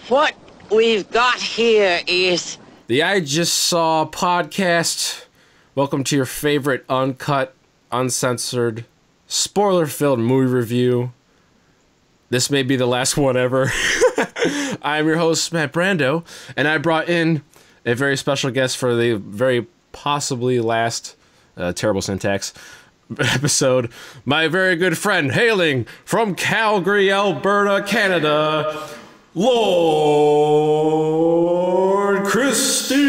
What we've got here is... The I Just Saw podcast. Welcome to your favorite uncut, uncensored, spoiler-filled movie review. This may be the last one ever. I'm your host, Matt Brando, and I brought in a very special guest for the very possibly last, terrible syntax, episode. My very good friend, hailing from Calgary, Alberta, Canada, Lord Kristine.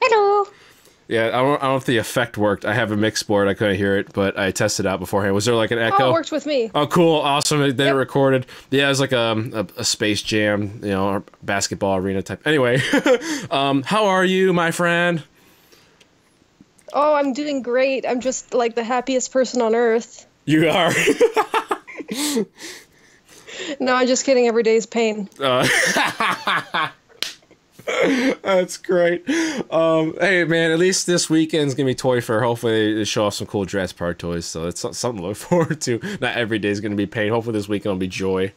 Hello. Yeah, I don't know if the effect worked. I have a mixed board. I couldn't hear it, but I tested out beforehand. Was there like an echo? Oh, it worked with me. Oh, cool. Awesome. They Yep. recorded. Yeah, it was like a Space Jam, you know, or basketball arena type. Anyway, how are you, my friend? Oh, I'm doing great. I'm just like the happiest person on earth. You are. No, I'm just kidding. Every day's pain. That's great. Hey, man, at least this weekend's going to be Toy Fair. Hopefully they show off some cool Jurassic Park toys, so it's something to look forward to. Not every day's going to be pain. Hopefully this weekend will be joy.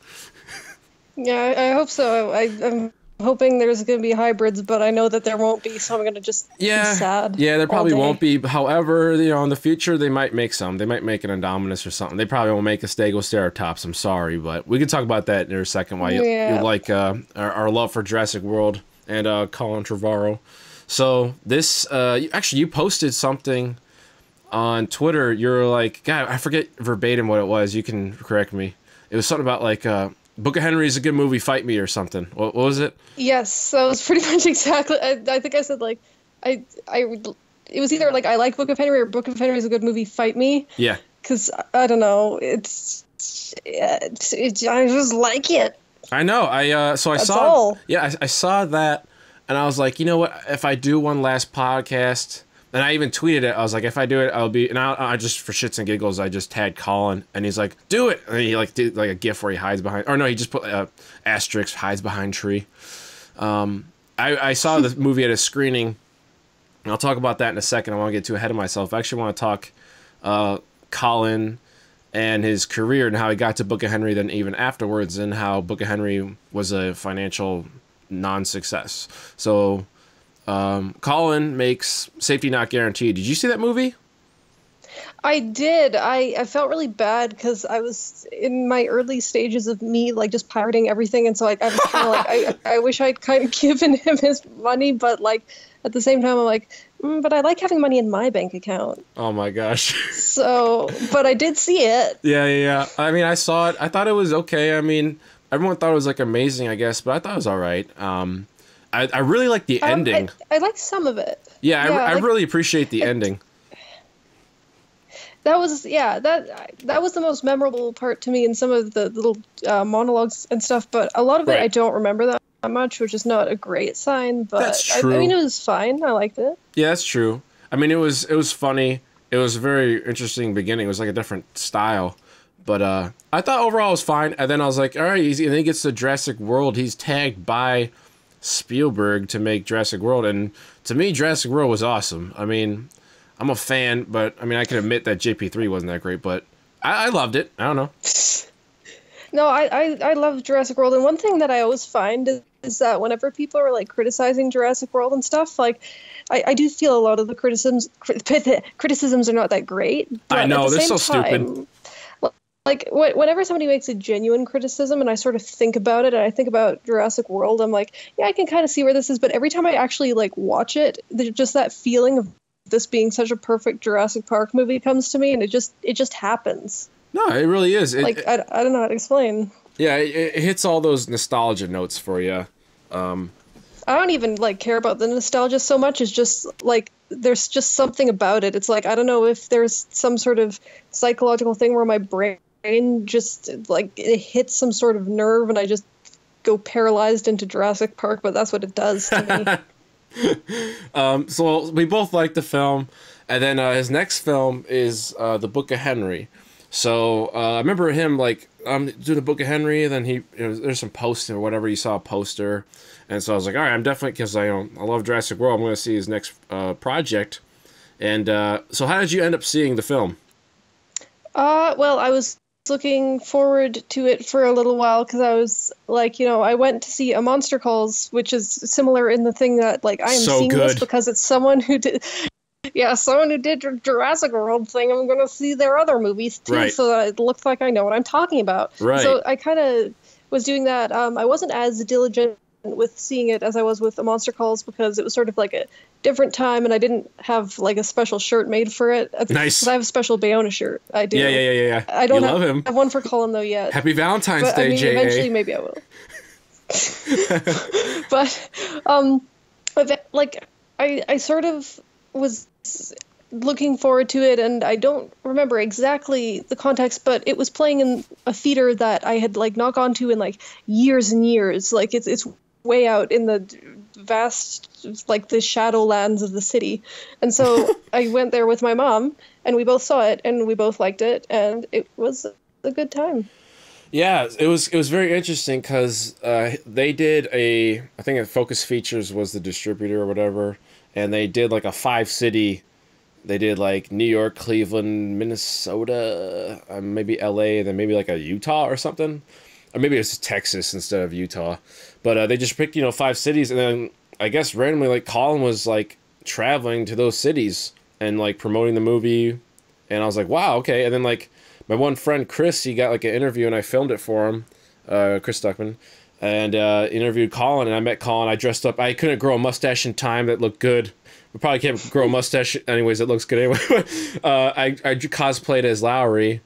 Yeah, I hope so. I'm hoping there's going to be hybrids, but I know that there won't be, so I'm going to just be sad. Yeah, there probably all day. won't be. However, you know, in the future, they might make some. They might make an Indominus or something. They probably won't make a Stegoceratops. I'm sorry, but we can talk about that in a second while you like our love for Jurassic World and Colin Trevorrow. So this, actually, you posted something on Twitter. You're like, God, I forget verbatim what it was. You can correct me. It was something about like, Book of Henry is a good movie, fight me, or something. What was it? Yes, that was pretty much exactly. I think I said like, it was either like I like Book of Henry or Book of Henry is a good movie, fight me. Yeah. Because I don't know, I just like it. I know. I saw that, and I was like, you know what? If I do one last podcast, and I even tweeted it. I was like, if I do it, I'll be. And I just for shits and giggles, I just tagged Colin, and he's like, do it. And he like did like a gif where he hides behind, or no, he just put asterisk hides behind tree. I saw the movie at a screening, and I'll talk about that in a second. I want to get too ahead of myself. I actually want to talk Colin and his career and how he got to Book of Henry, then even afterwards, and how Book of Henry was a financial non-success. So Colin makes Safety Not Guaranteed. Did you see that movie? I did. I felt really bad because I was in my early stages of me like just pirating everything, and so I was kind of like I wish I'd kind of given him his money, but like at the same time I'm like, but I like having money in my bank account. Oh my gosh. So, but I did see it. Yeah. I mean, I saw it. I thought it was okay. I mean, everyone thought it was like amazing, I guess, but I thought it was all right. I really like the ending. I like some of it. Yeah, I really appreciate the ending. That was that was the most memorable part to me in some of the little monologues and stuff. But a lot of it I don't remember that much, which is not a great sign. But that's true. I mean, it was fine. I liked it. Yeah, that's true. I mean, it was funny. It was a very interesting beginning. It was like a different style. But I thought overall it was fine. And then I was like, all right, easy. And then he gets to Jurassic World. He's tagged by Spielberg to make Jurassic World. And to me, Jurassic World was awesome. I mean, I'm a fan, but I mean, I can admit that JP3 wasn't that great, but I loved it. I don't know. No, I love Jurassic World. And one thing that I always find is that whenever people are like criticizing Jurassic World and stuff, like I do feel a lot of the criticisms are not that great. But I know, at the they're same so time, stupid. Like whenever somebody makes a genuine criticism and I sort of think about it and I think about Jurassic World, I'm like, yeah, I can kind of see where this is. But every time I actually like watch it, there's just that feeling of this being such a perfect Jurassic Park movie comes to me, and it just happens. No, it really is. I don't know how to explain. Yeah, it hits all those nostalgia notes for you. I don't even like care about the nostalgia so much. It's just like there's just something about it. It's like I don't know if there's some sort of psychological thing where my brain just like it hits some sort of nerve and I just go paralyzed into Jurassic Park, but that's what it does to me. So we both like the film, and then his next film is The Book of Henry. So I remember him like doing The Book of Henry, and then there's some poster or whatever, you saw a poster, and so I was like, all right, I'm definitely, because I love Jurassic World, I'm going to see his next project. And so how did you end up seeing the film? Well, I was looking forward to it for a little while because I was like, I went to see A Monster Calls, which is similar in the thing that like I am seeing this because it's someone who did. Yeah, someone who did Jurassic World thing. I'm going to see their other movies too, so that it looks like I know what I'm talking about. Right. So I kind of was doing that. I wasn't as diligent with seeing it as I was with A Monster Calls because it was sort of like a different time, and I didn't have like a special shirt made for it. Nice. I have a special Bayona shirt. I do. Yeah. I don't love him. have one for Colin though yet. Happy Valentine's Day, J.A. Eventually, maybe I will. But like I sort of was looking forward to it, and I don't remember exactly the context, but it was playing in a theater that I had like not gone to in like years and years. Like it's way out in the vast, like the shadowlands of the city, and so I went there with my mom, and we both saw it, and we both liked it, and it was a good time. Yeah, it was very interesting because they did I think Focus Features was the distributor or whatever, and they did like a 5-city. They did like New York, Cleveland, Minnesota, maybe LA, and then maybe like a Utah or something. Or maybe it was Texas instead of Utah. But they just picked, 5 cities, and then I guess randomly like Colin was like traveling to those cities and like promoting the movie. And I was like, wow, okay. And then like my one friend, Chris, he got like an interview and I filmed it for him, Chris Duckman, and interviewed Colin, and I met Colin. I dressed up. I couldn't grow a mustache in time that looked good. We probably can't grow a mustache anyways. It looks good anyway. I cosplayed as Lowry,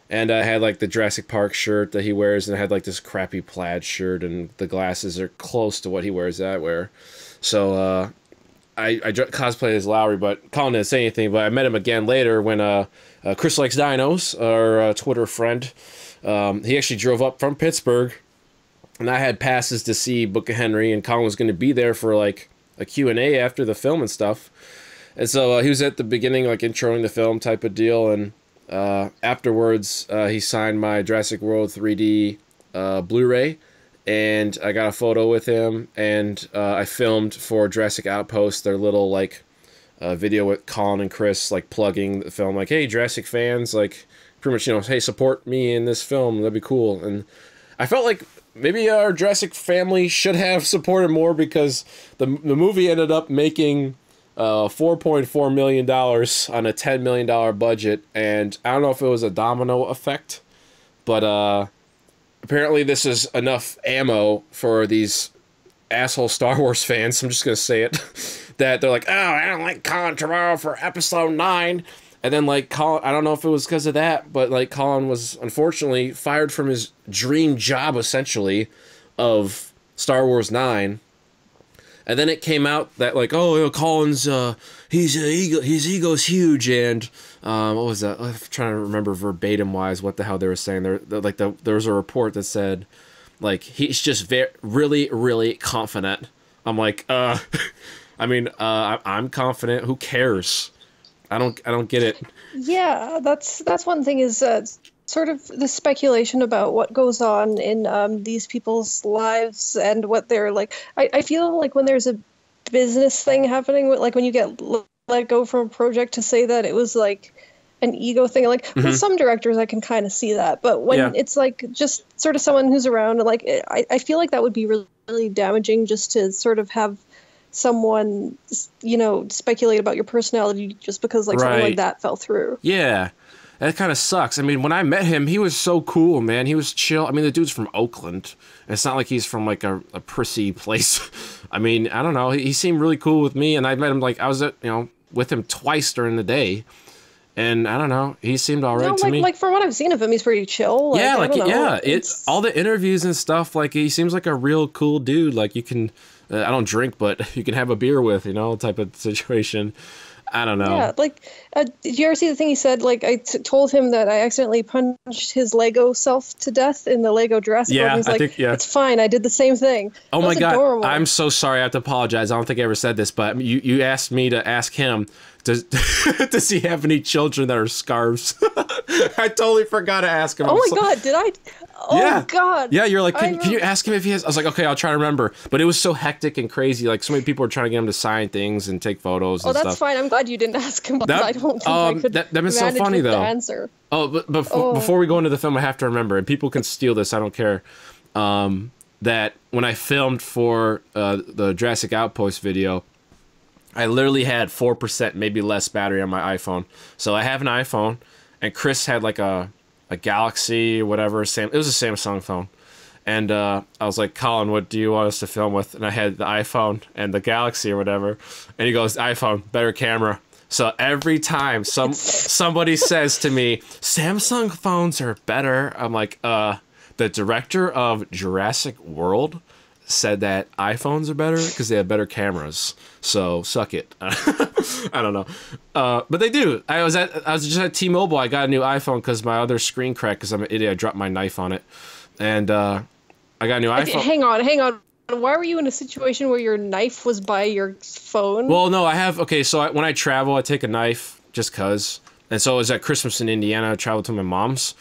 and I had like the Jurassic Park shirt that he wears, and I had like this crappy plaid shirt, and the glasses are close to what he wears that I wear. So I cosplayed as Lowry, but Colin didn't say anything. But I met him again later when Chris Likes Dinos, our Twitter friend, he actually drove up from Pittsburgh, and I had passes to see Book of Henry, and Colin was going to be there for like a Q&A after the film and stuff. And so he was at the beginning, like introing the film type of deal, and afterwards he signed my Jurassic World 3D Blu-ray, and I got a photo with him, and I filmed for Jurassic Outpost their little like video with Colin and Chris like plugging the film, like, hey Jurassic fans, like pretty much, hey, support me in this film, that'd be cool. And I felt like maybe our Jurassic family should have supported more, because the movie ended up making $4.4 million on a $10 million budget, and I don't know if it was a domino effect, but apparently this is enough ammo for these asshole Star Wars fans, I'm just gonna say it, that they're like, oh, I don't like Colin Trevorrow for episode 9. And then, like, Colin, I don't know if it was because of that, but, like, Colin was, unfortunately, fired from his dream job, essentially, of Star Wars 9. And then it came out that, like, oh, Colin's, his ego's huge, and, what was that? I'm trying to remember verbatim-wise what the hell they were saying. There was a report that said, like, he's just really, really confident. I'm like, I'm confident. Who cares? I don't get it. Yeah, that's one thing is sort of the speculation about what goes on in these people's lives and what they're like. I feel like when there's a business thing happening, like when you get let go from a project, to say that it was like an ego thing. Like with some directors, I can kind of see that, but when it's like just sort of someone who's around, like I feel like that would be really, really damaging, just to sort of have someone, speculate about your personality just because like something like that fell through. Yeah, that kind of sucks. I mean, when I met him, he was so cool, man. He was chill. I mean, the dude's from Oakland. It's not like he's from like a prissy place. I mean, I don't know. He seemed really cool with me, and I met him, like, I was with him twice during the day, and I don't know, he seemed all right to me. Like from what I've seen of him, he's pretty chill. Like, it's all the interviews and stuff. Like, he seems like a real cool dude. Like, you can. I don't drink, but you can have a beer with, type of situation. I don't know. Yeah, like, did you ever see the thing he said? Like, I told him that I accidentally punched his Lego self to death in the Lego Jurassic World. He's like, it's fine, I did the same thing. Oh my God, adorable. I'm so sorry, I have to apologize. I don't think I ever said this, but you asked me to ask him, does he have any children that are scarves? I totally forgot to ask him. Oh my God, did I? Oh God. Yeah, you're like, can you ask him if he has? I was like, okay, I'll try to remember. But it was so hectic and crazy. Like, so many people were trying to get him to sign things and take photos and stuff. Oh, that's fine. I'm glad you didn't ask him. I don't think I could that'd been so funny, though. Answer. Oh, but before we go into the film, I have to remember, and people can steal this, I don't care, that when I filmed for the Jurassic Outpost video, I literally had 4%, maybe less battery on my iPhone. So I have an iPhone, and Chris had like a Galaxy or whatever. It was a Samsung phone. And I was like, Colin, what do you want us to film with? And I had the iPhone and the Galaxy or whatever. And he goes, iPhone, better camera. So every time somebody says to me, Samsung phones are better, I'm like, the director of Jurassic World said that iPhones are better because they have better cameras. So suck it. I don't know, but they do. I was just at T-Mobile. I got a new iPhone because my other screen cracked because I'm an idiot. I dropped my knife on it, and I got a new iPhone. Hang on. Why were you in a situation where your knife was by your phone? Well, no, I have. Okay, so when I travel, I take a knife just cause. And so it was at Christmas in Indiana. I traveled to my mom's.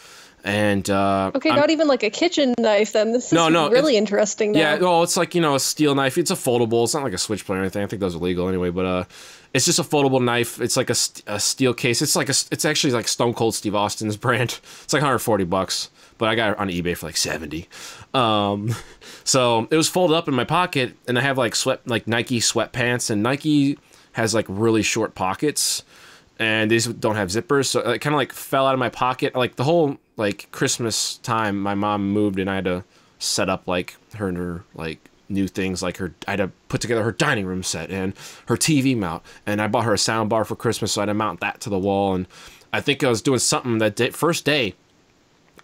And okay, not even like a kitchen knife then. This is really interesting now. Yeah, well, it's like, a steel knife. It's a foldable. It's not like a switchblade or anything. I think those are legal anyway, but it's just a foldable knife. It's like a steel case. It's actually like Stone Cold Steve Austin's brand. It's like $140, but I got it on eBay for like 70. So it was folded up in my pocket, and I have like Nike sweatpants, and Nike has like really short pockets, and these don't have zippers, so it kind of like fell out of my pocket. Like the whole like Christmas time, my mom moved, and I had to set up like her like new things, like I had to put together her dining room set and her TV mount, and I bought her a sound bar for Christmas, so I had to mount that to the wall. And I think I was doing something that first day,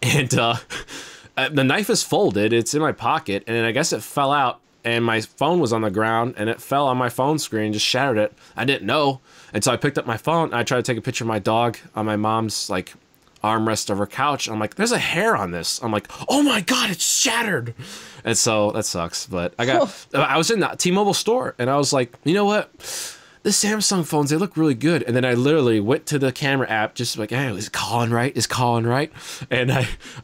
and the knife is folded, it's in my pocket, and I guess it fell out, and my phone was on the ground, and it fell on my phone screen, just shattered it. I didn't know, and so I picked up my phone, and I tried to take a picture of my dog on my mom's like armrest of her couch. I'm like, there's a hair on this. I'm like, oh my God, it's shattered. And so that sucks. But I was in the T-Mobile store, and I was like, you know what? The Samsung phones, they look really good. And then I literally went to the camera app, just like, hey, is Colin right? Is Colin right? And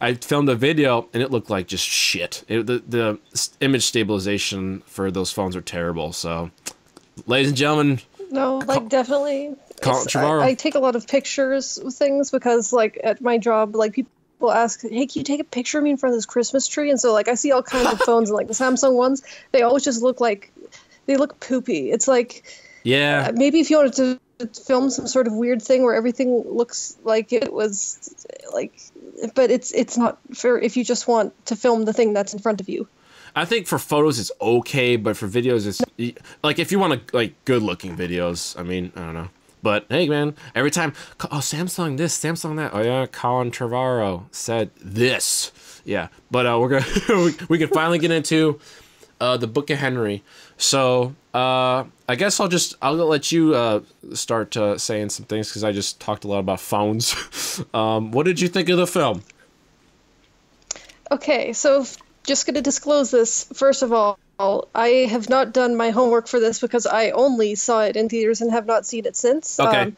I filmed a video, and it looked like just shit. The image stabilization for those phones are terrible. So, ladies and gentlemen. No, like definitely. Colin Trevorrow. I take a lot of pictures of things because, like, at my job, like, people ask, hey, can you take a picture of me in front of this Christmas tree? And so, like, I see all kinds of phones, and, like, the Samsung ones, they always just look like, they look poopy. It's like, yeah. Maybe if you wanted to film some sort of weird thing where everything looks like it was, like, but it's not fair if you just want to film the thing that's in front of you. I think for photos it's okay, but for videos it's like if you want to like good looking videos. I mean, I don't know, but hey, man, every time Samsung this, Samsung that. Oh yeah, Colin Trevorrow said this. Yeah, but we're gonna we can finally get into the Book of Henry. So I guess I'll let you start saying some things because I just talked a lot about phones. What did you think of the film? Okay, so. Just going to disclose this. First of all, I have not done my homework for this because I only saw it in theaters and have not seen it since. Okay.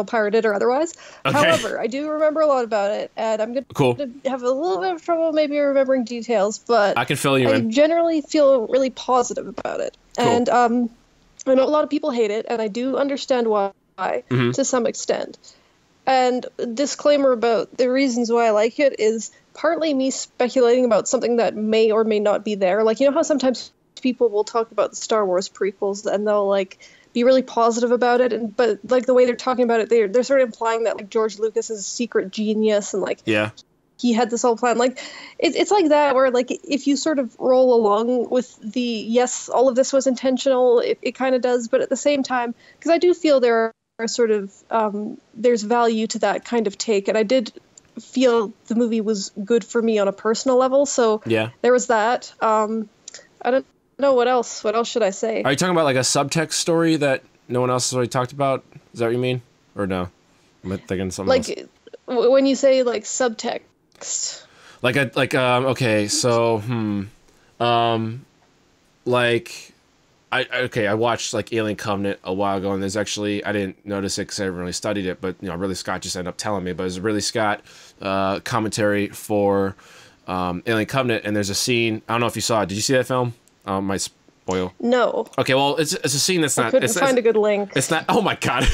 Pirated or otherwise. Okay. However, I do remember a lot about it, and I'm going to have a little bit of trouble maybe remembering details, but I can fill you in. I generally feel really positive about it. Cool. And I know a lot of people hate it, and I do understand why to some extent. And disclaimer about the reasons why I like it is partly me speculating about something that may or may not be there. Like, you know how sometimes people will talk about the Star Wars prequels and they'll like be really positive about it, but like the way they're talking about it, they're sort of implying that like George Lucas is a secret genius and like he had this whole plan. Like it's like that where like if you sort of roll along with the yes, all of this was intentional, it kind of does, but at the same time, because I do feel there are sort of there's value to that kind of take, and I did feel the movie was good for me on a personal level, so there was that. I don't know what else should I say. Are you talking about like a subtext story that no one else has already talked about? Is that what you mean, or no? I'm thinking something else. When you say like subtext, okay, so like I watched like Alien Covenant a while ago, and there's actually, I didn't notice it because I haven't really studied it, but Ridley Scott just ended up telling me. But it's a Ridley Scott commentary for Alien Covenant, and there's a scene. I don't know if you saw it. Did you see that film? Might spoil. No. Okay, well, it's a scene that's not. I couldn't find a good link. It's not. Oh my god,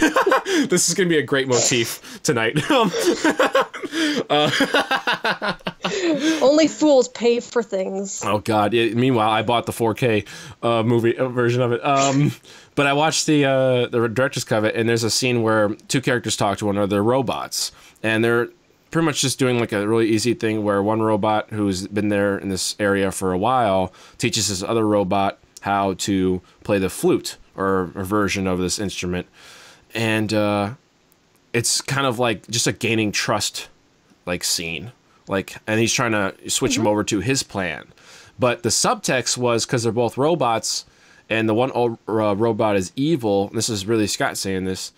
this is gonna be a great motif tonight. Only fools pay for things. Oh god. Meanwhile, I bought the 4K movie version of it. But I watched the director's cut of it, and there's a scene where two characters talk to one another. They're robots, and they're pretty much just doing like a really easy thing where one robot who's been there in this area for a while teaches this other robot how to play the flute, or a version of this instrument. And it's kind of like just a gaining trust like scene. Like, and he's trying to switch him over to his plan. But the subtext was, because they're both robots, and the one robot is evil, and this is really Scott saying this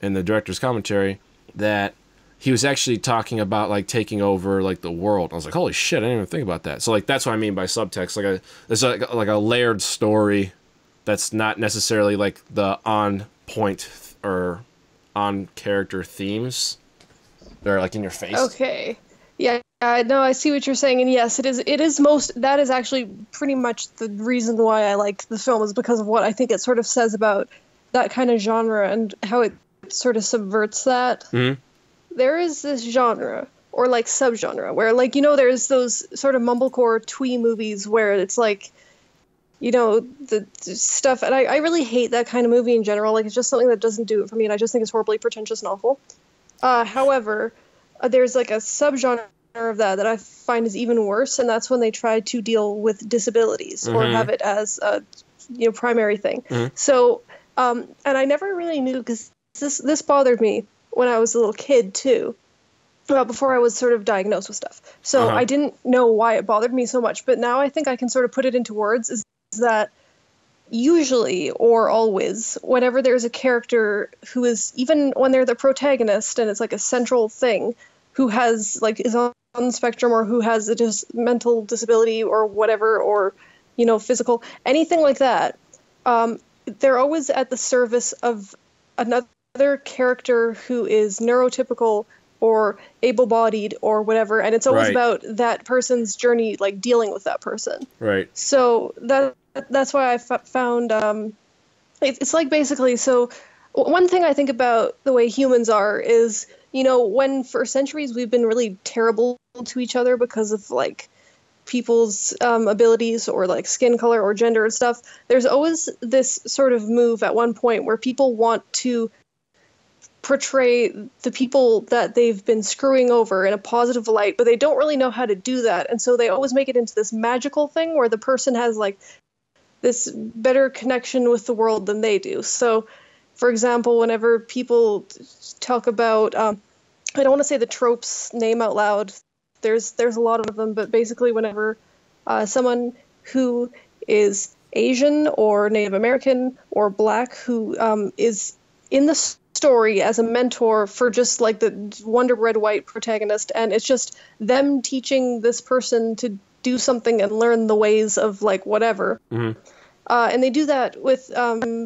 in the director's commentary, that he was actually talking about like taking over like the world. I was like, holy shit, I didn't even think about that. So like that's what I mean by subtext. Like there's like a layered story that's not necessarily like the on point or on character themes. They're like in your face. Okay. Yeah, no, I see what you're saying, and yes, it is most, that is actually pretty much the reason why I like the film, is because of what I think it sort of says about that kind of genre and how it sort of subverts that. Mm-hmm. There is this genre, or like subgenre, where like, there's those sort of mumblecore twee movies where it's like, the stuff, and I really hate that kind of movie in general. Like, it's just something that doesn't do it for me, and I just think it's horribly pretentious and awful. However, there's like a subgenre of that I find is even worse, and that's when they try to deal with disabilities or have it as a primary thing. So, and I never really knew, because this bothered me when I was a little kid too, before I was sort of diagnosed with stuff. So I didn't know why it bothered me so much, but now I think I can sort of put it into words, is that usually, or always, whenever there's a character who is, even when they're the protagonist and it's like a central thing, who has like is on the spectrum, or who has a mental disability or whatever, or physical, anything like that, they're always at the service of another character who is neurotypical or able-bodied or whatever, and it's always about that person's journey, like dealing with that person. Right. So that's why I found it's like, basically, so one thing I think about the way humans are is, when for centuries we've been really terrible to each other because of like people's abilities or like skin color or gender and stuff, there's always this sort of move at one point where people want to portray the people that they've been screwing over in a positive light, but they don't really know how to do that. And so they always make it into this magical thing where the person has like this better connection with the world than they do. So, for example, whenever people talk about, I don't want to say the tropes name out loud, there's a lot of them, but basically whenever someone who is Asian or Native American or Black who is in the story as a mentor for just like the Wonder Bread white protagonist, and it's just them teaching this person to do something and learn the ways of like whatever. And they do that with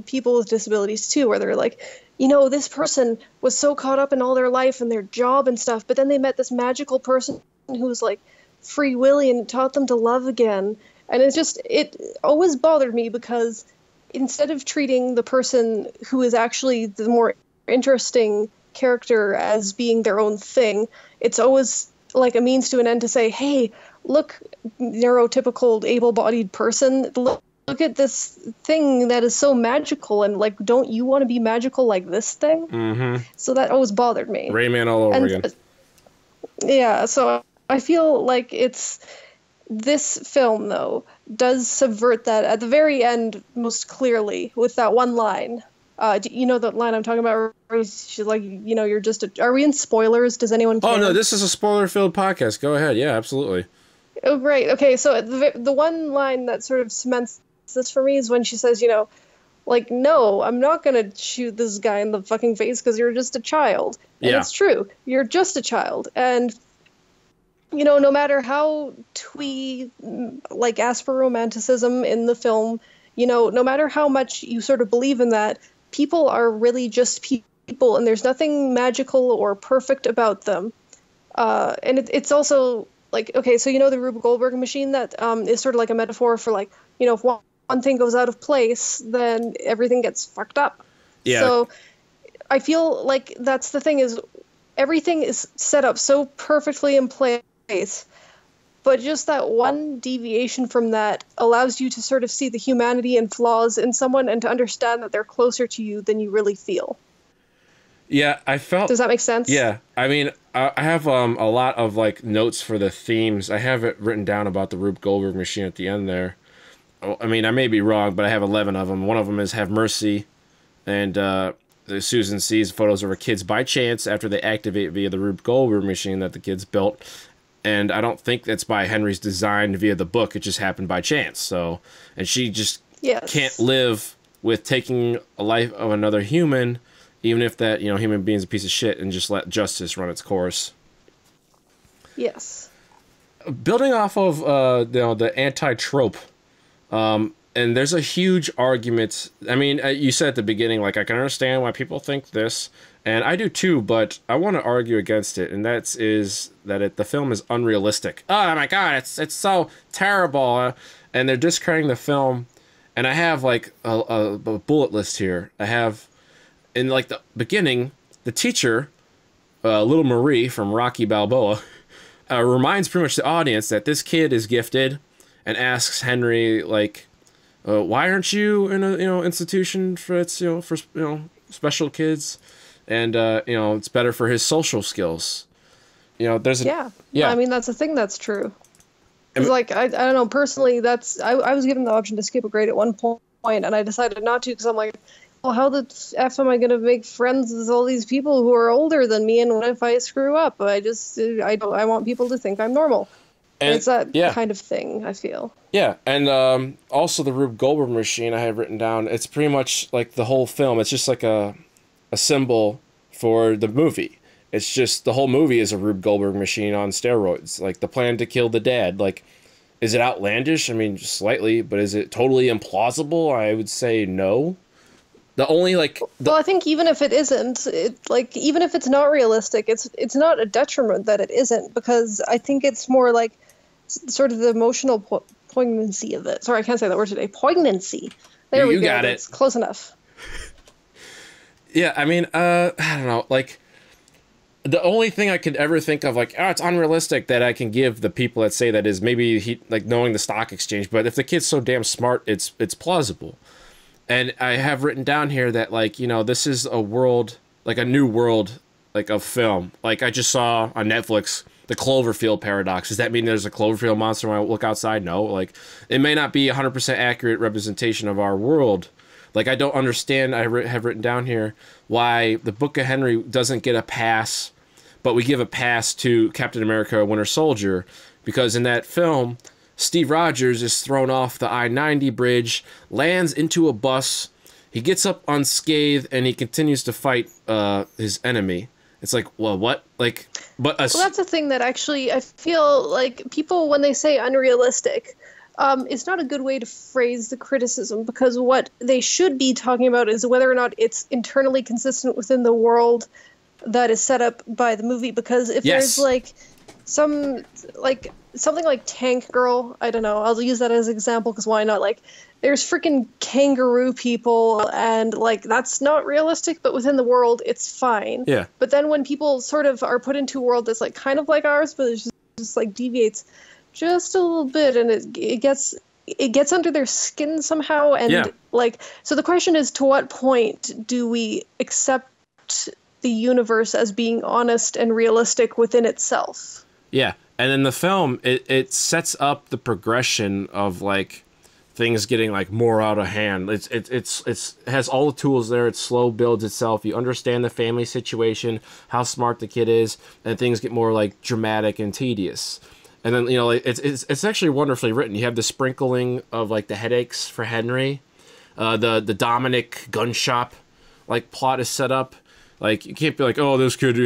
people with disabilities too, where they're like, this person was so caught up in all their life and their job and stuff, but then they met this magical person who was like free willy and taught them to love again. And it always bothered me, because instead of treating the person who is actually the more interesting character as being their own thing, it's always like a means to an end to say, hey, look, neurotypical able-bodied person, look at this thing that is so magical, and like, don't you want to be magical like this thing? So that always bothered me. Rayman all over again. Yeah, so I feel like this film, though, does subvert that at the very end most clearly with that one line. Do you know the line I'm talking about? Where she's like, you're just are we in spoilers? Does anyone care? Oh, no, this is a spoiler-filled podcast. Go ahead. Yeah, absolutely. Oh, great. Okay, so the one line that sort of cements this for me is when she says, like, no, I'm not going to shoot this guy in the fucking face because you're just a child. And it's true. You're just a child. And, no matter how twee, like, Asper romanticism in the film no matter how much you sort of believe in that, people are really just people, and there's nothing magical or perfect about them. And it's also like, okay, so the Rube Goldberg machine, that is sort of like a metaphor for like, if one thing goes out of place, then everything gets fucked up. Yeah. So I feel like that's the thing, is everything is set up so perfectly in place, but just that one deviation from that allows you to sort of see the humanity and flaws in someone and to understand that they're closer to you than you really feel. Yeah, I felt... Does that make sense? Yeah. I mean, I have a lot of like notes for the themes. I have it written down about the Rube Goldberg machine at the end there. I mean, I may be wrong, but I have 11 of them. One of them is Have Mercy, and Susan sees photos of her kids by chance after they activate via the Rube Goldberg machine that the kids built. And I don't think that's by Henry's design via the book. It just happened by chance. So, and she just can't live with taking a life of another human, even if that, human being's a piece of shit, and just let justice run its course. Yes. Building off of, the anti-trope, and there's a huge argument. I mean, you said at the beginning, like, I can understand why people think this, and I do too, but I want to argue against it, and the film is unrealistic. Oh my god, it's so terrible, and they're discrediting the film, and I have, like, a bullet list here. I have... In, like, the beginning, the teacher, little Marie from Rocky Balboa, reminds pretty much the audience that this kid is gifted, and asks Henry, like, why aren't you in a, institution for special kids? And, it's better for his social skills. There's a... Yeah. I mean, that's a thing that's true. It's like, I don't know, personally, I was given the option to skip a grade at one point, and I decided not to, because I'm like, well, how the F am I going to make friends with all these people who are older than me, and what if I screw up? I want people to think I'm normal. And it's that kind of thing, I feel. Yeah, and also the Rube Goldberg machine I have written down, it's pretty much like the whole film. It's just like a symbol for the movie. It's just the whole movie is a Rube Goldberg machine on steroids. Like, the plan to kill the dad. Like, is it outlandish? I mean, just slightly, but is it totally implausible? I would say no. The only, like... Well, I think even if it isn't, even if it's not realistic, it's not a detriment that it isn't, because I think it's more like sort of the emotional poignancy of it. Sorry, I can't say that word today. Poignancy. There we go. You got it. It's close enough. Yeah, I mean, I don't know, like, the only thing I could ever think of, like, it's unrealistic that I can give the people that say that is maybe knowing the stock exchange, but if the kid's so damn smart, it's plausible. And I have written down here that, like, this is a world, like a new world, like, of film. Like, I just saw on Netflix, the Cloverfield paradox. Does that mean there's a Cloverfield monster when I look outside? No. Like, it may not be 100% accurate representation of our world. Like, I don't understand, I have written down here, why the Book of Henry doesn't get a pass, but we give a pass to Captain America Winter Soldier. Because in that film... Steve Rogers is thrown off the I-90 bridge, lands into a bus, he gets up unscathed, and he continues to fight his enemy. It's like, well, what? Like, but... Well, that's the thing that actually, I feel like people, when they say unrealistic, it's not a good way to phrase the criticism, because what they should be talking about is whether or not it's internally consistent within the world that is set up by the movie, because if there's, like, something like Tank Girl, I don't know, I'll use that as an example because why not? Like, there's freaking kangaroo people, and, like, that's not realistic, but within the world, it's fine. Yeah. But then when people sort of are put into a world that's, like, kind of like ours, but it just like, deviates just a little bit, and it gets under their skin somehow, and, like, so the question is, to what point do we accept the universe as being honest and realistic within itself? Yeah. And in the film, it sets up the progression of, like, things getting, like, more out of hand. It has all the tools there. It slow builds itself. You understand the family situation, how smart the kid is, and things get more, like, dramatic and tedious. And then, it's actually wonderfully written. You have the sprinkling of, like, the headaches for Henry. The Dominic gun shop, like, plot is set up. Like, you can't be like, oh, this kid,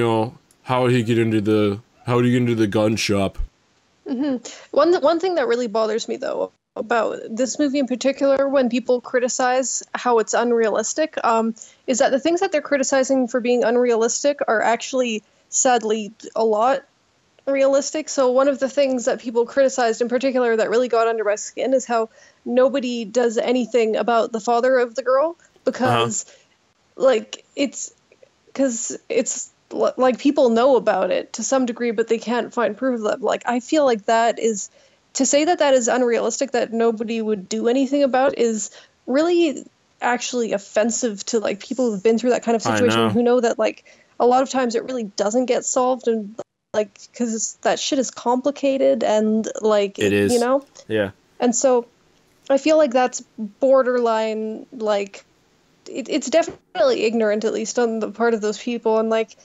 how would he get into the gun shop? Mm-hmm. One thing that really bothers me, though, about this movie in particular when people criticize how it's unrealistic, is that the things that they're criticizing for being unrealistic are actually, sadly, a lot realistic. So one of the things that people criticized in particular that really got under my skin is how nobody does anything about the father of the girl, because like it's like people know about it to some degree, but they can't find proof of that. Like, I feel like that is, to say that that is unrealistic, that nobody would do anything about, is really actually offensive to like people who've been through that kind of situation, who know that like a lot of times it really doesn't get solved, and like, because that shit is complicated, and like it is, you know. Yeah. And so I feel like that's borderline, like it's definitely ignorant, at least on the part of those people. And like,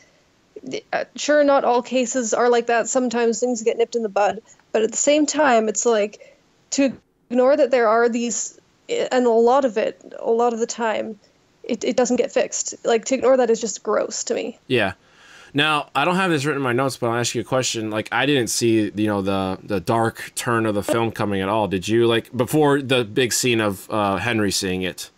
sure, not all cases are like that. Sometimes things get nipped in the bud, but at the same time, it's like, to ignore that there are these, and a lot of the time, it doesn't get fixed. Like, to ignore that is just gross to me. Yeah. Now, I don't have this written in my notes, but I'll ask you a question. Like, I didn't see, you know, the dark turn of the film coming at all. Did you? Like, before the big scene of Henry seeing it?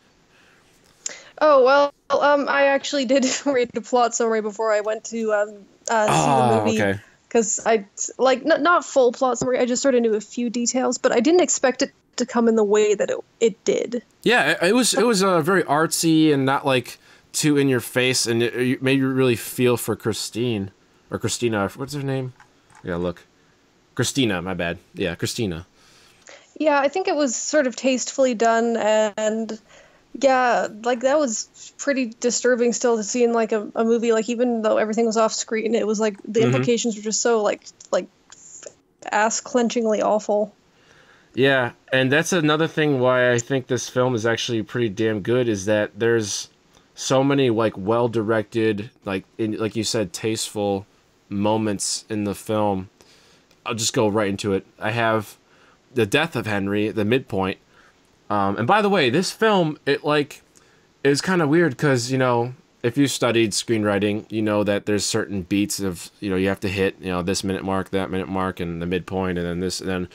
Oh, well, I actually did read the plot summary before I went to see the movie. Okay. Because I, like, not full plot summary, I just sort of knew a few details, but I didn't expect it to come in the way that it did. Yeah, it was very artsy and not, like, too in your face, and it made you really feel for Kristine. Or Christina, what's her name? Yeah, look. Christina, my bad. Yeah, Christina. Yeah, I think it was sort of tastefully done, and yeah, like, that was pretty disturbing still to see in like a movie. Like, even though everything was off screen, it was like the implications were just so like ass clenchingly awful. Yeah, and that's another thing why I think this film is actually pretty damn good, is that there's so many like well directed, like you said, tasteful moments in the film. I'll just go right into it. I have the death of Henry, the midpoint. And by the way, this film, it like is kind of weird because, you know, if you studied screenwriting, you know that there's certain beats of, you know, you have to hit, you know, this minute mark, that minute mark, and the midpoint, and then this, and then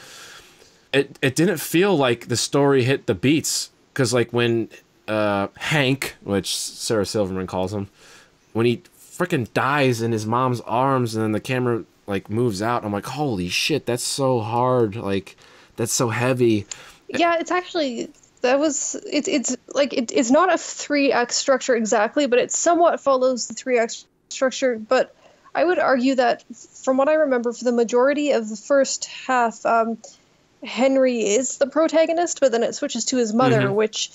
it didn't feel like the story hit the beats, because like when Hank, which Sarah Silverman calls him, when he freaking dies in his mom's arms, and then the camera like moves out, I'm like, holy shit, that's so hard, like that's so heavy. Yeah, it's actually, it's like, it's not a 3-act structure exactly, but it somewhat follows the 3-act structure. But I would argue that, from what I remember, for the majority of the first half, Henry is the protagonist, but then it switches to his mother, which,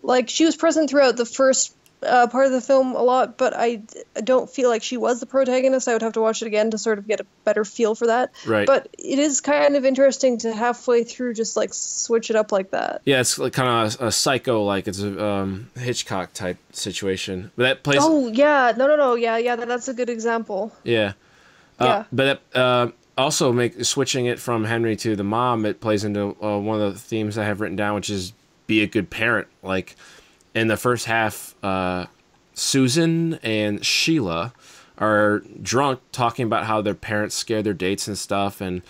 like, she was present throughout the first part of the film a lot, but I don't feel like she was the protagonist. I would have to watch it again to sort of get a better feel for that. Right. But it is kind of interesting to halfway through just like switch it up like that. Yeah, it's like kind of a psycho, like it's a Hitchcock type situation. But that plays. Oh yeah, no, yeah, that's a good example. Yeah. Yeah. But that, also switching it from Henry to the mom, it plays into one of the themes I have written down, which is be a good parent. Like, in the first half, Susan and Sheila are drunk talking about how their parents scare their dates and stuff, and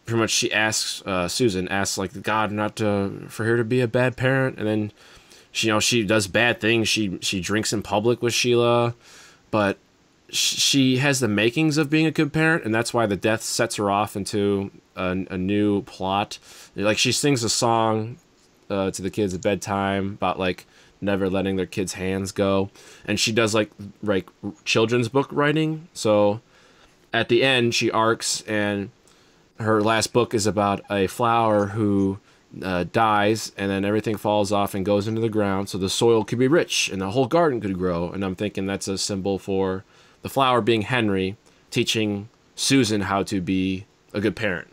pretty much she asks, Susan asks, like, God not for her to be a bad parent, and then she does bad things. She drinks in public with Sheila, but she has the makings of being a good parent, and that's why the death sets her off into a new plot. Like, she sings a song to the kids at bedtime about like never letting their kids' hands go, and she does like children's book writing. So at the end, she arcs, and her last book is about a flower who dies, and then everything falls off and goes into the ground, so the soil could be rich and the whole garden could grow. And I'm thinking that's a symbol for the flower being Henry, teaching Susan how to be a good parent.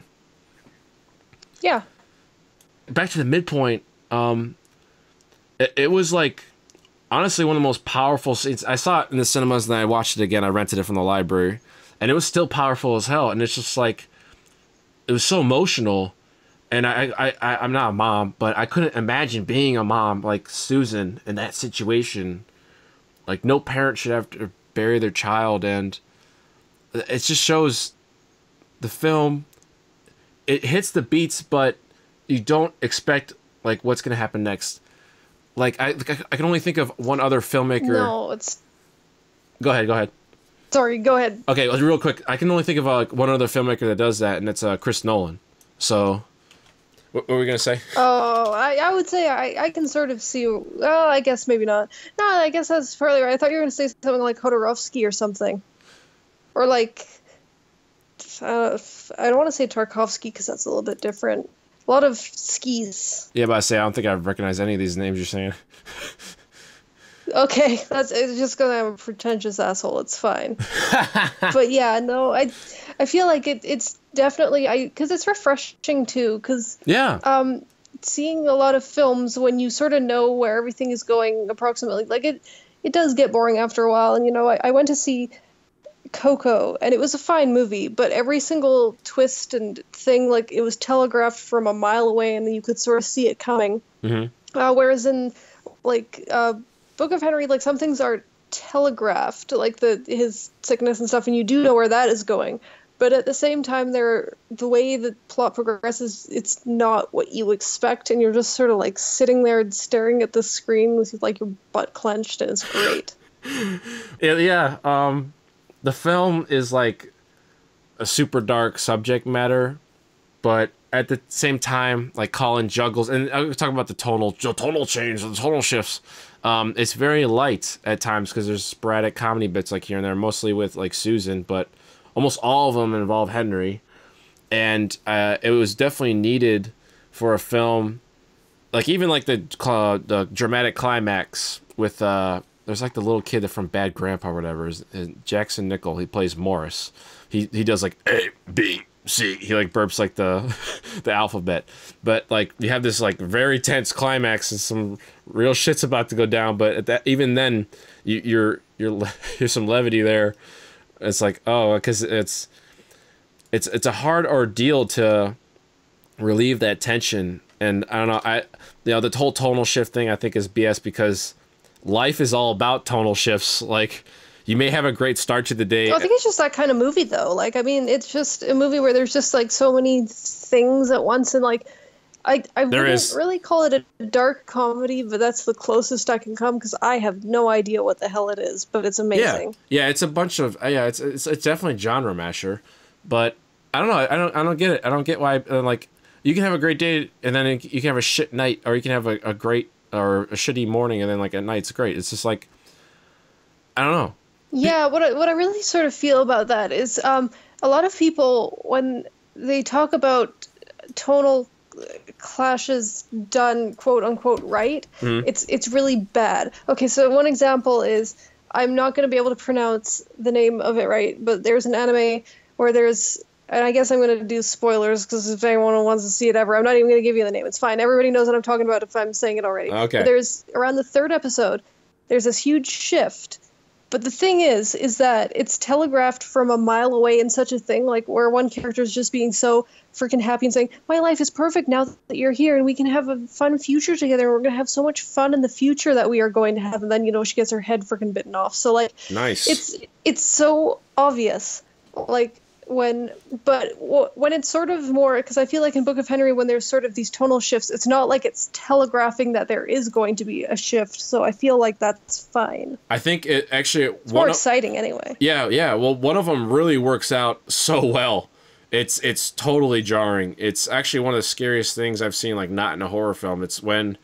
Yeah. Back to the midpoint. It was like, honestly, one of the most powerful scenes. I saw it in the cinemas, and then I watched it again. I rented it from the library, and it was still powerful as hell. And it's just like, it was so emotional. And I'm not a mom, but I couldn't imagine being a mom like Susan in that situation. Like, no parent should have to bury their child, and it just shows the film. It hits the beats, but you don't expect like what's gonna happen next. Like I can only think of one other filmmaker. No, it's. Go ahead. Sorry, go ahead. Okay, real quick. I can only think of one other filmmaker that does that, and it's Chris Nolan. So, what were we gonna say? Oh, I would say I can sort of see. Well, I guess maybe not. No, I guess that's partly right. I thought you were gonna say something like Hodorowski or something, or like. I don't want to say Tarkovsky because that's a little bit different. A lot of skis. Yeah, but I don't think I recognize any of these names you're saying. Okay, it's just because I'm a pretentious asshole. It's fine. But yeah, no, I feel like it's definitely because it's refreshing too. Because seeing a lot of films when you sort of know where everything is going approximately, like it does get boring after a while. And I went to see Coco, and it was a fine movie, but every single twist and thing, like, it was telegraphed from a mile away, and you could sort of see it coming. Mm-hmm. Whereas in, like, Book of Henry, like, some things are telegraphed, like his sickness and stuff, and you do know where that is going. But at the same time, the way the plot progresses, it's not what you expect, and you're just sort of, like, sitting there and staring at the screen with, like, your butt clenched, and it's great. Yeah. The film is like a super dark subject matter, but at the same time, like Colin juggles, and I was talking about the tonal change, the tonal shifts. It's very light at times because there's sporadic comedy bits like here and there, mostly with like Susan, but almost all of them involve Henry, and it was definitely needed for a film, like even like the dramatic climax with there's like the little kid from Bad Grandpa or whatever. Is Jackson Nickel. He plays Morris. He does like A, B, C. He like burps like the alphabet. But like you have this like very tense climax and some real shit's about to go down. But at that, even then, you're some levity there. It's like, oh, because it's a hard ordeal to relieve that tension. And I don't know, the whole tonal shift thing I think is BS because life is all about tonal shifts. Like, you may have a great start to the day. I think it's just that kind of movie, though. Like, I mean, it's just a movie where there's just, like, so many things at once. And, like, I wouldn't really call it a dark comedy, but that's the closest I can come because I have no idea what the hell it is, but it's amazing. Yeah, it's a bunch of... it's definitely genre masher. But I don't know. I don't get it. I don't get why... like, you can have a great day, and then you can have a shit night, or you can have a great... or a shitty morning, and then like at night it's great. It's just like, I don't know. Yeah, what I really sort of feel about that is a lot of people, when they talk about tonal clashes done quote unquote right, it's really bad. Okay, so one example is, I'm not going to be able to pronounce the name of it right, but there's an anime where there's, and I guess I'm going to do spoilers because if anyone wants to see it ever, I'm not even going to give you the name. It's fine. Everybody knows what I'm talking about if I'm saying it already. Okay. But there's, around the third episode, there's this huge shift. But the thing is that it's telegraphed from a mile away in such a thing, like where one character is just being so freaking happy and saying, my life is perfect now that you're here and we can have a fun future together and we're going to have so much fun in the future that we are going to have. And then, she gets her head freaking bitten off. So, like, nice. It's so obvious. Like, when it's sort of more, because I feel like in Book of Henry, when there's sort of these tonal shifts, it's not like it's telegraphing that there is going to be a shift. So I feel like that's fine. I think it actually... It's more exciting anyway. Yeah. Well, one of them really works out so well. It's totally jarring. It's actually one of the scariest things I've seen, like, not in a horror film. It's when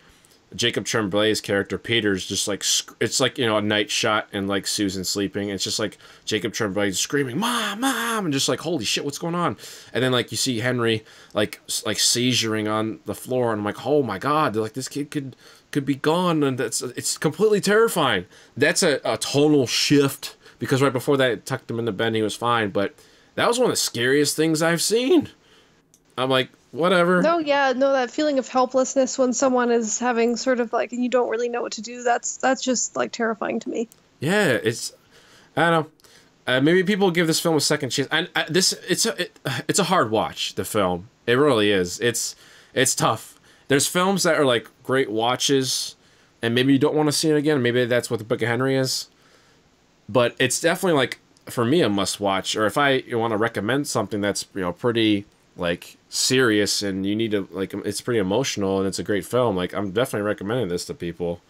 Jacob Tremblay's character Peter's just like, it's like, a night shot and like Susan sleeping. It's just like Jacob Tremblay screaming, "Mom, Mom," and just like, holy shit, what's going on? And then like you see Henry like seizuring on the floor, and I'm like, oh my god, like this kid could be gone, and it's completely terrifying. That's a tonal shift because right before that it tucked him in the bed and he was fine, but that was one of the scariest things I've seen. I'm like, whatever. No, yeah, no, that feeling of helplessness when someone is having sort of like, and you don't really know what to do, that's just like terrifying to me. Yeah, I don't know. Maybe people give this film a second chance. It's a hard watch, the film. It really is. It's tough. There's films that are like great watches, and maybe you don't want to see it again. Maybe that's what the Book of Henry is. But it's definitely like, for me, a must watch. Or if I want to recommend something that's pretty like serious and you need to like it's pretty emotional and it's a great film. Like I'm definitely recommending this to people.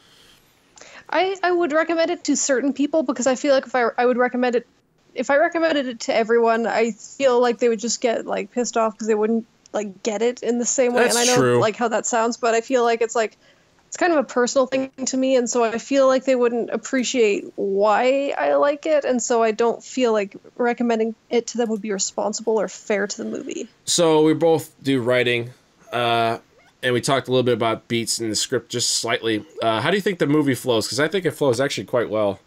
I would recommend it to certain people because I feel like I would recommend it if I recommended it to everyone, I feel like they would just get like pissed off because they wouldn't like get it in the same way. That's and I know true. like how that sounds, but I feel like it's kind of a personal thing to me, and so I feel like they wouldn't appreciate why I like it, and so I don't feel like recommending it to them would be responsible or fair to the movie. So we both do writing, and we talked a little bit about beats in the script just slightly. How do you think the movie flows? Because I think it flows actually quite well.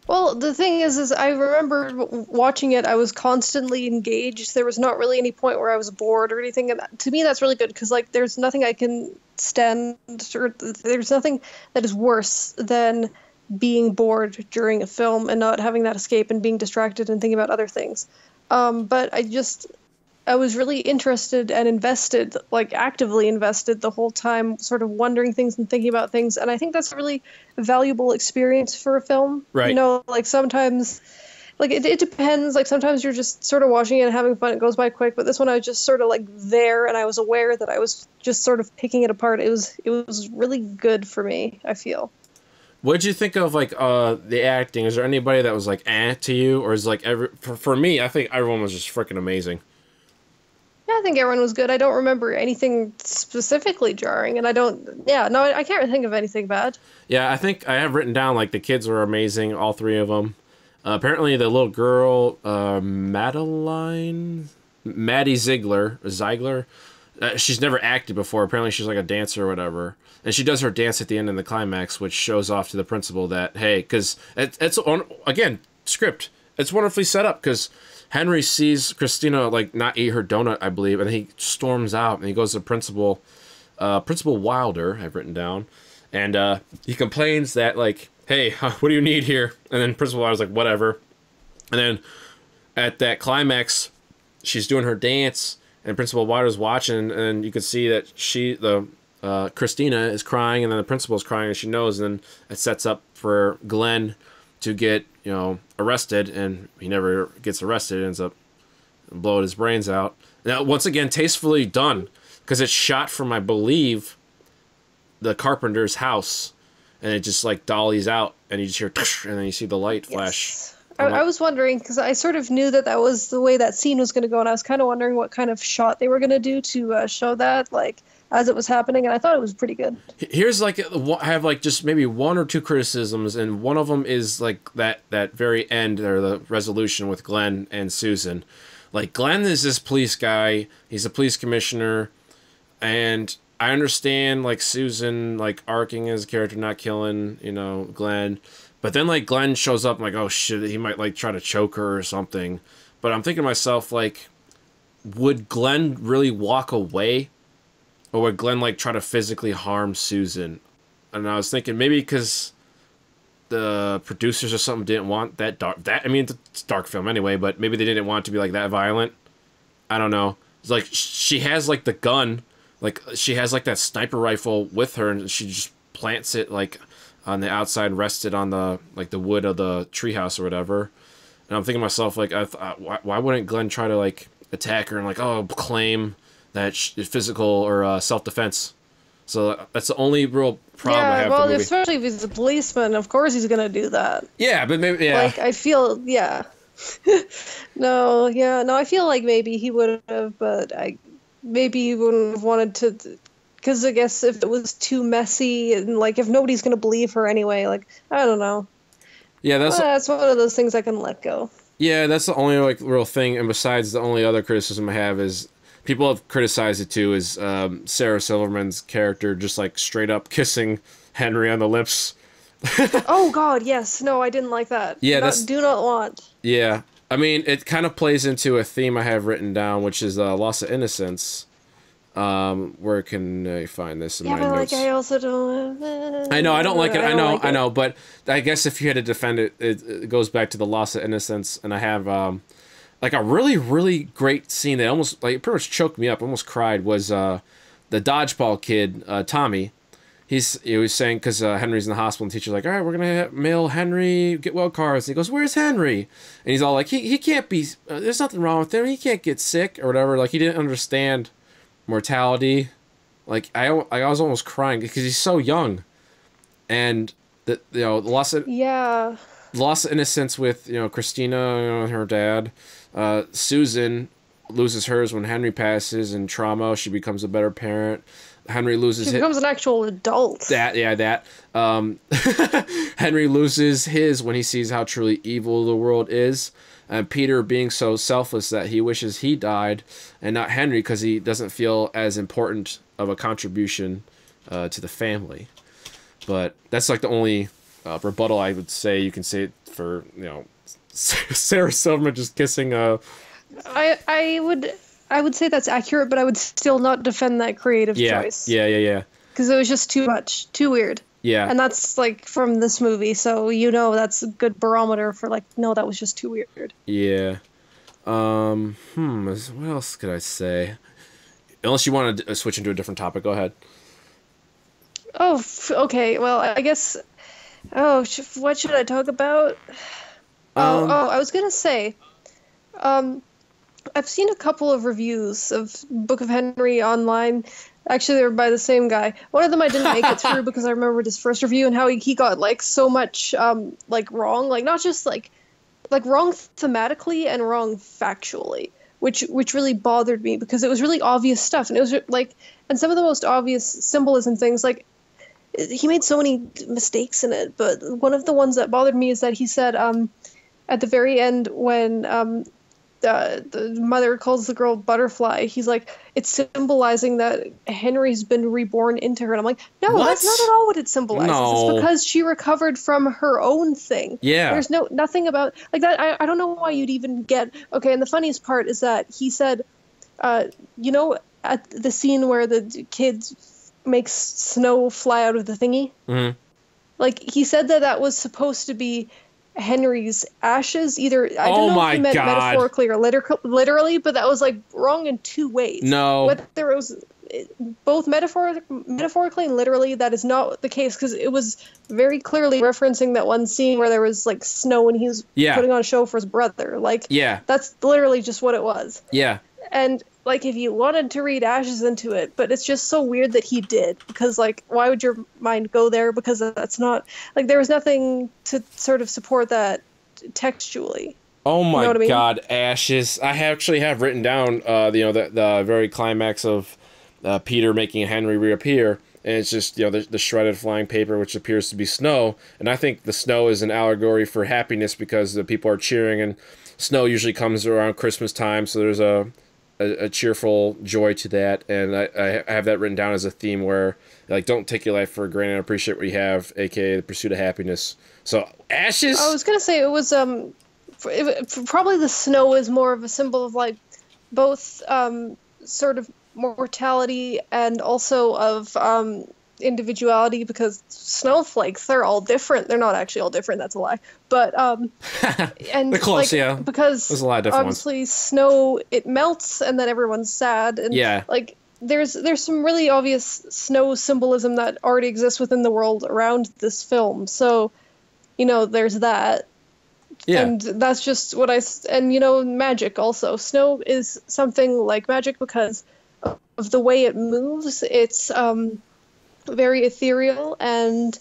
Well, the thing is I remember watching it, I was constantly engaged. There was not really any point where I was bored or anything. And to me, that's really good because, like, there's nothing I can stand, or there's nothing that is worse than being bored during a film and not having that escape and being distracted and thinking about other things. But I was really interested and invested, like actively invested the whole time, sort of wondering things and thinking about things. And I think that's a really valuable experience for a film. Right. You know, like sometimes, like it depends. Like sometimes you're just sort of watching it and having fun. It goes by quick. But this one I was just sort of like there, and I was aware that I was just sort of picking it apart. It was really good for me, I feel. What did you think of like the acting? Is there anybody that was like to you, or is like for me? I think everyone was just freaking amazing. Yeah, I think everyone was good. I don't remember anything specifically jarring, and I can't think of anything bad. Yeah, I think I have written down like the kids were amazing, all three of them. Apparently, the little girl, Maddie Ziegler, she's never acted before. Apparently, she's like a dancer or whatever, and she does her dance at the end in the climax, which shows off to the principal that hey, because it's again script. It's wonderfully set up because Henry sees Christina like not eat her donut, I believe, and he storms out and he goes to Principal Wilder, I've written down, and he complains that like, hey, what do you need here? And then Principal Wilder's like, whatever. And then at that climax, she's doing her dance, and Principal Wilder's watching, and you can see that Christina is crying, and then the principal is crying, and she knows, and then it sets up for Glenn to get arrested, and he never gets arrested. Ends up blowing his brains out. Now, once again, tastefully done, because it's shot from, I believe, the carpenter's house, and it just like dollies out, and you just hear, and then you see the light flash. Yes. I was wondering, because I sort of knew that was the way that scene was going to go, and I was kind of wondering what kind of shot they were going to do to show that, like, as it was happening, and I thought it was pretty good. Here's like, I have like just maybe one or two criticisms, and one of them is like that very end, or the resolution with Glenn and Susan. Like, Glenn is this police guy, he's a police commissioner, and I understand like Susan like arcing his character, not killing, Glenn. But then, like, Glenn shows up, I'm like, oh, shit, he might, like, try to choke her or something. But I'm thinking to myself, like, would Glenn really walk away? Or would Glenn, like, try to physically harm Susan? And I was thinking maybe because the producers or something didn't want that dark... I mean, it's a dark film anyway, but maybe they didn't want it to be, like, that violent. I don't know. It's like, she has, like, the gun. Like, she has, like, that sniper rifle with her, and she just plants it, like... on the outside, rested on the wood of the treehouse or whatever, and I'm thinking to myself, like, why wouldn't Glenn try to like attack her and like claim that physical or self-defense? So that's the only real problem I have. Well, especially if he's a policeman, of course he's gonna do that. Yeah, but maybe Like I feel I feel like maybe he would have, but maybe he wouldn't have wanted to. Because I guess if it was too messy, and like if nobody's gonna believe her anyway, like I don't know. Yeah, that's one of those things I can let go. Yeah, that's the only like real thing. And besides, the only other criticism I have is people have criticized it too. Is Sarah Silverman's character just like straight up kissing Henry on the lips? Oh God, yes. No, I didn't like that. Yeah, do not want. Yeah, I mean, it kind of plays into a theme I have written down, which is loss of innocence. Where can I find this in my notes? Like I also don't. I know I don't like it. I know, it. But I guess if you had to defend it, it goes back to the loss of innocence. And I have like a really, really great scene that almost like pretty much choked me up. Almost cried. Was the dodgeball kid Tommy? he was saying, because Henry's in the hospital, and the teacher's like, all right, we're gonna mail Henry get well cards. And he goes, where's Henry? And he's all like, he can't be. There's nothing wrong with him. He can't get sick or whatever. Like he didn't understand mortality. Like I was almost crying because he's so young, and the loss of innocence with Christina, her dad, Susan loses hers when Henry passes, and trauma. She becomes a better parent. Henry loses. She becomes an actual adult. Henry loses his when he sees how truly evil the world is. And Peter being so selfless that he wishes he died and not Henry because he doesn't feel as important of a contribution to the family. But that's like the only rebuttal I would say you can say for Sarah Silverman just kissing a. I would say that's accurate, but I would still not defend that creative choice. Yeah. Because it was just too much, too weird. Yeah. And that's like from this movie, so that's a good barometer for like, no, that was just too weird. Yeah. What else could I say? Unless you want to switch into a different topic, go ahead. Oh, okay. Well, I guess. Oh, what should I talk about? I was gonna say, I've seen a couple of reviews of Book of Henry online. Actually, they were by the same guy. One of them I didn't make it through because I remembered his first review and how he got like so much like wrong, like not just like wrong thematically and wrong factually, which really bothered me because it was really obvious stuff, and it was like, and some of the most obvious symbolism things, like he made so many mistakes in it. But one of the ones that bothered me is that he said at the very end when the mother calls the girl Butterfly, he's like, it's symbolizing that Henry's been reborn into her. And I'm like, no, that's not at all what it symbolizes. No. It's because she recovered from her own thing. Yeah. There's nothing about like that. I don't know why you'd even get. Okay, and the funniest part is that he said, at the scene where the kid makes snow fly out of the thingy, mm-hmm. like he said that was supposed to be Henry's ashes. Either I don't know if he meant metaphorically or literally, but that was like wrong in two ways. No, whether it was both metaphorically and literally, that is not the case, because it was very clearly referencing that one scene where there was like snow and he was putting on a show for his brother. Like, that's literally just what it was. Yeah. And like, if you wanted to read ashes into it, but it's just so weird that he did, because like, why would your mind go there? Because that's not like, there was nothing to sort of support that textually. Oh my you know what I mean? God, ashes! I actually have written down, the very climax of Peter making Henry reappear, and it's just the shredded flying paper, which appears to be snow, and I think the snow is an allegory for happiness because the people are cheering, and snow usually comes around Christmas time, so there's a cheerful joy to that, and I have that written down as a theme where, like, don't take your life for granted and appreciate what you have, aka the pursuit of happiness. So ashes. I was gonna say it was probably the snow is more of a symbol of like both sort of mortality and also of individuality, because snowflakes, they're all different. They're not actually all different, that's a lie, but and they're close, like, because there's a lot of different obviously ones. Snow, it melts and then everyone's sad, and like there's some really obvious snow symbolism that already exists within the world around this film, so there's that. And that's just what magic also. Snow is something like magic because of the way it moves. It's very ethereal and,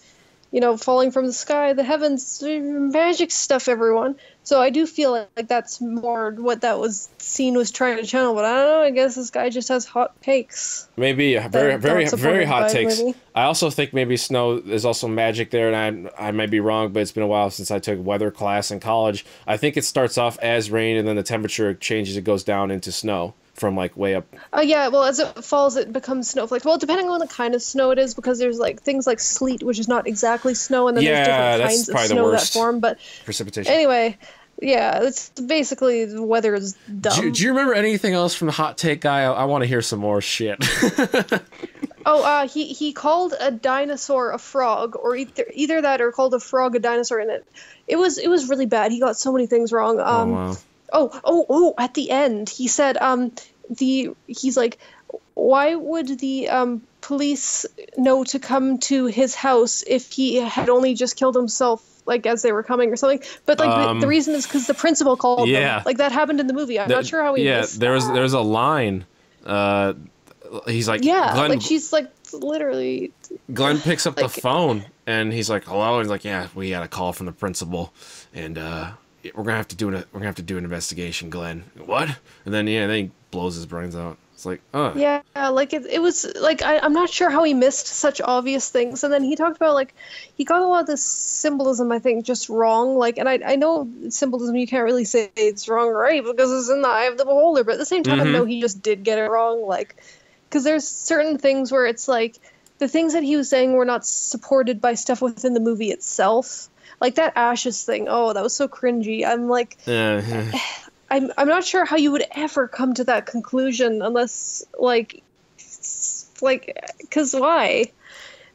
falling from the sky, the heavens, magic stuff, everyone. So I do feel like that's more what that scene was trying to channel, but I don't know, I guess this guy just has hot takes. Maybe, very hot takes. Maybe. I also think maybe snow is also magic there, and I might be wrong, but it's been a while since I took weather class in college. I think it starts off as rain, and then the temperature changes, it goes down into snow. From like way up. Well, as it falls, it becomes snowflakes. Well, depending on the kind of snow it is, because there's like things like sleet, which is not exactly snow, and then there's different kinds of snow that form. But precipitation. Anyway, it's basically the weather is dumb. Do you remember anything else from the hot take guy? I want to hear some more shit. He called a dinosaur a frog, or either that, or called a frog a dinosaur, and it was really bad. He got so many things wrong. Wow. Oh, at the end, he said, he's like, why would the police know to come to his house if he had only just killed himself, like, as they were coming or something? But, like, the reason is because the principal called them. Like, that happened in the movie. I'm not sure how he missed that. There's a line. He's like, yeah, Glenn, like, she's, like, literally... Glenn picks up the phone, and he's like, hello? And he's like, yeah, we got a call from the principal, and we're gonna have to do an investigation, Glenn. What? And then then he blows his brains out. It's like, oh. Yeah, like it was like I'm not sure how he missed such obvious things. And then he talked about, like, he got a lot of this symbolism, I think, just wrong. Like, and I know symbolism, you can't really say it's wrong or right because it's in the eye of the beholder. But at the same time, I know he just did get it wrong. Like, because there's certain things where it's like the things that he was saying were not supported by stuff within the movie itself. Like that ashes thing. Oh, that was so cringy. I'm like, I'm not sure how you would ever come to that conclusion unless, because why?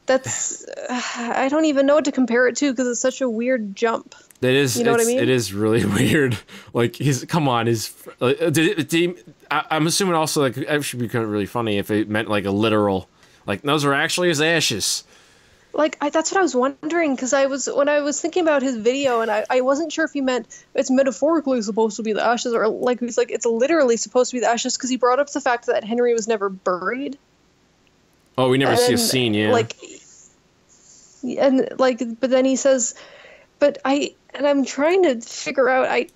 That's, I don't even know what to compare it to because it's such a weird jump. It is. You know what I mean? It is really weird. Like come on, I'm assuming also like it should be kind of really funny if it meant like a literal, like those are actually his ashes. Like, that's what I was wondering, because when I was thinking about his video, and I wasn't sure if he meant it's metaphorically supposed to be the ashes, or like he's like, it's literally supposed to be the ashes, because he brought up the fact that Henry was never buried. Oh, we never see a scene, yeah. Like, and like, but then he says, I'm trying to figure out,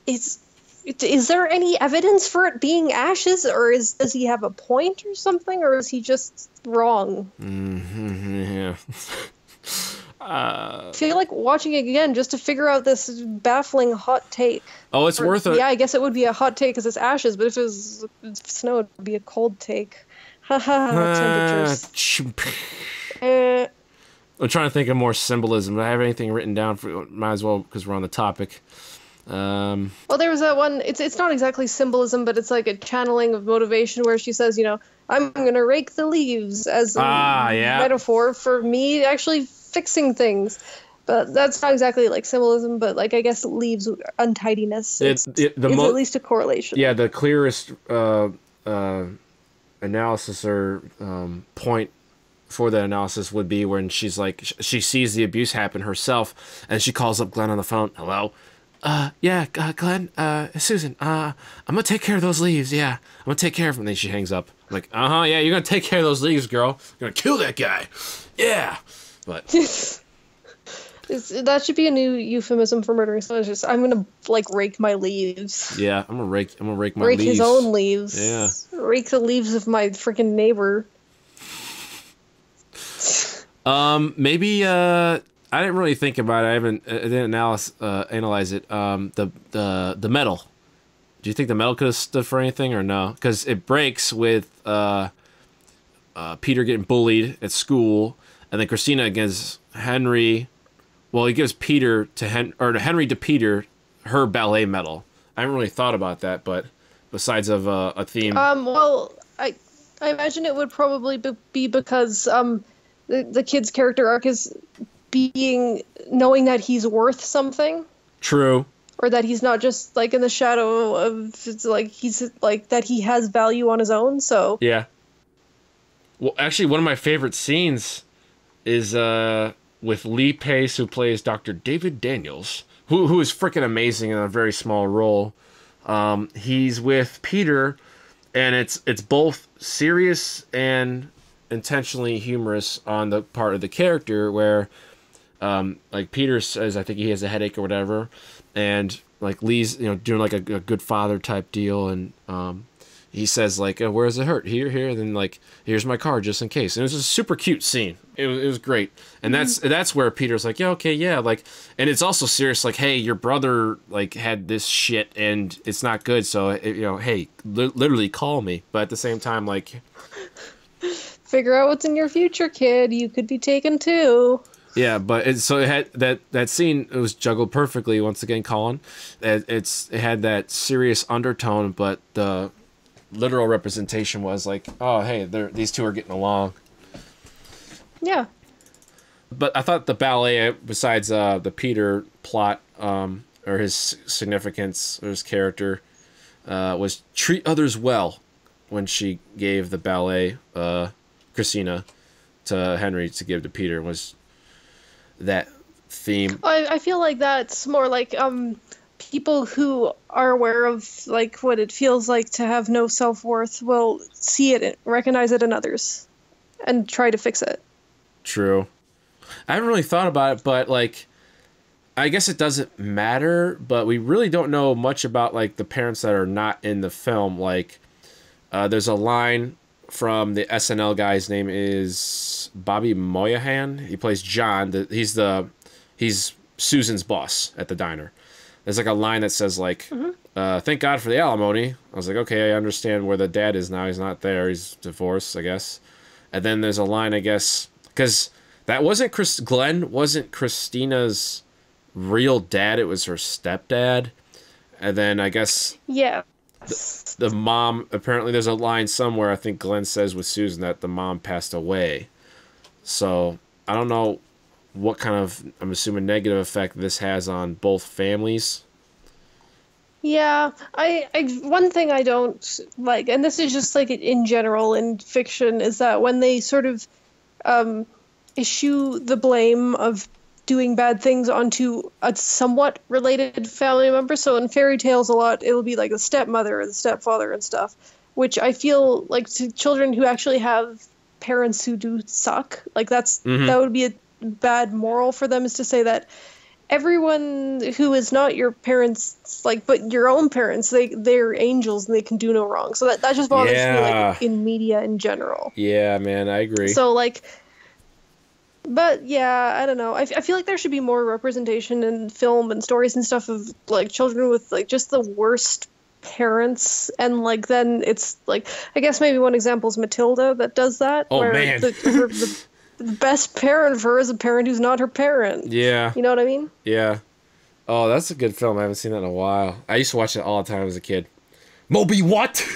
is there any evidence for it being ashes, or does he have a point or something, or is he just wrong? Yeah. I feel like watching it again just to figure out this baffling hot take. Oh, it's worth it. Yeah, I guess it would be a hot take because it's ashes, but if it was snow, it would be a cold take. Temperatures. I'm trying to think of more symbolism. Do I have anything written down? Might as well, because we're on the topic. Well, there was that one, it's not exactly symbolism, but it's like a channeling of motivation where she says, I'm gonna rake the leaves as a metaphor for me actually fixing things. But that's not exactly like symbolism, but like I guess leaves untidiness. It's at least a correlation. Yeah, the clearest analysis or point for the analysis would be when she's like, she sees the abuse happen herself, and she calls up Glenn on the phone. Hello? Glenn, Susan, I'm gonna take care of those leaves, yeah. I'm gonna take care of them. And then she hangs up. I'm like, yeah, you're gonna take care of those leaves, girl. You're gonna kill that guy. Yeah. But that should be a new euphemism for murdering someone. It's just, I'm gonna, like, rake my leaves. Yeah, I'm gonna rake my leaves. Rake his own leaves. Yeah. Rake the leaves of my freaking neighbor. Maybe, I didn't really think about it. I didn't analyze it. The metal. Do you think the metal could have stood for anything or no? Because it breaks with Peter getting bullied at school, and then Christina gives Henry. Well, he gives Peter to Henry to Peter her ballet medal. I haven't really thought about that, but besides of a theme. Well, I imagine it would probably be because the kid's character arc is knowing that he's worth something. True. Or that he's not just like in the shadow of, it's like he's like that he has value on his own. So yeah. Well, actually, one of my favorite scenes is with Lee Pace, who plays Dr. David Daniels, who is freaking amazing in a very small role. He's with Peter, and it's both serious and intentionally humorous on the part of the character where like Peter says, I think he has a headache or whatever, and like Lee's doing like a good father type deal, and he says like, where does it hurt? Here, and then like, here's my card just in case. And it was a super cute scene. It was great, and that's where Peter's like, yeah, okay, yeah, like, and it's also serious, like, hey, your brother like had this shit and it's not good, so hey, literally call me. But at the same time, like, figure out what's in your future, kid. You could be taken too. Yeah, but it had that scene. It was juggled perfectly. Once again, Colin. It had that serious undertone, but the literal representation was like, oh, hey, these two are getting along. Yeah. But I thought the ballet, besides the Peter plot or his significance or his character, was treat others well. when she gave the ballet, Christina, to Henry to give to Peter, was that theme. I feel like that's more like people who are aware of like what it feels like to have no self-worth will see it, recognize it in others, and try to fix it. True. I haven't really thought about it, but like, I guess it doesn't matter, but we really don't know much about like the parents that are not in the film. Like, there's a line from the SNL guy's name is Bobby Moynihan. He plays John. He's Susan's boss at the diner. There's like a line that says like, thank God for the alimony. I was like, okay, I understand where the dad is now. He's not there. He's divorced, I guess. And then there's a line, I guess, because that wasn't Glenn wasn't Christina's real dad. It was her stepdad. And then I guess the mom, apparently there's a line somewhere, I think Glenn says with Susan, that the mom passed away. So I don't know what kind of, I'm assuming, negative effect this has on both families. Yeah, I one thing I don't like, and this is just like in general in fiction, is that when they sort of issue the blame of doing bad things onto a somewhat related family member. So in fairy tales a lot, it'll be like the stepmother or the stepfather and stuff, which I feel like to children who actually have parents who do suck, like that would be a bad moral for them, is to say that everyone who is not your parents, like, but your own parents, they're angels and they can do no wrong. So that just bothers me, like, in media in general. Yeah, man, I agree. So, like, but yeah, I don't know. I feel like there should be more representation in film and stories and stuff of, like, children with, like, just the worst parents. And, like, then it's, like, I guess maybe one example is Matilda that does that. Oh, where man. The best parent for her is a parent who's not her parent. Yeah. You know what I mean? Yeah. Oh, that's a good film. I haven't seen that in a while. I used to watch it all the time as a kid. Moby what?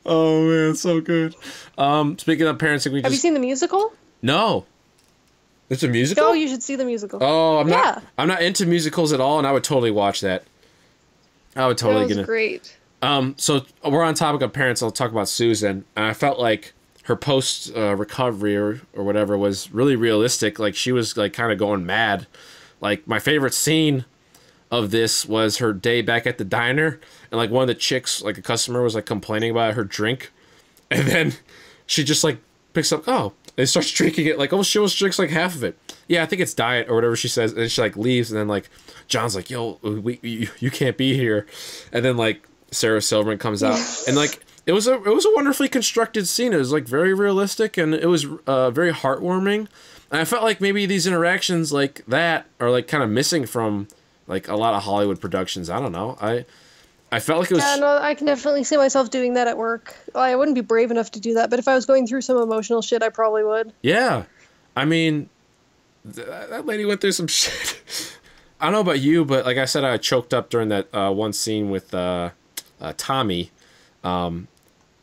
Oh, man, so good. Speaking of parents, have you seen the musical? No. It's a musical? Oh, you should see the musical. Oh, I'm not into musicals at all, and I would totally watch that. I would totally get it. Great. So we're on topic of parents. I'll talk about Susan. And I felt like her post recovery or whatever was really realistic. Like, she was like kind of going mad. Like, my favorite scene of this was her day back at the diner, and like one of the chicks, like a customer, was like complaining about her drink, and then she just like picks up and starts drinking it. Like, she almost drinks like half of it. Yeah, I think it's diet or whatever she says, and then she like leaves, and then like John's like, yo, you can't be here, and then like Sarah Silverman comes out, and like it was a wonderfully constructed scene. It was like very realistic, and it was very heartwarming. And I felt like maybe these interactions like that are like kind of missing from like a lot of Hollywood productions. I don't know. I felt like it was. Yeah, no, I can definitely see myself doing that at work. Well, I wouldn't be brave enough to do that, but if I was going through some emotional shit, I probably would. Yeah, I mean, that lady went through some shit. I don't know about you, but like I said, I choked up during that one scene with Tommy.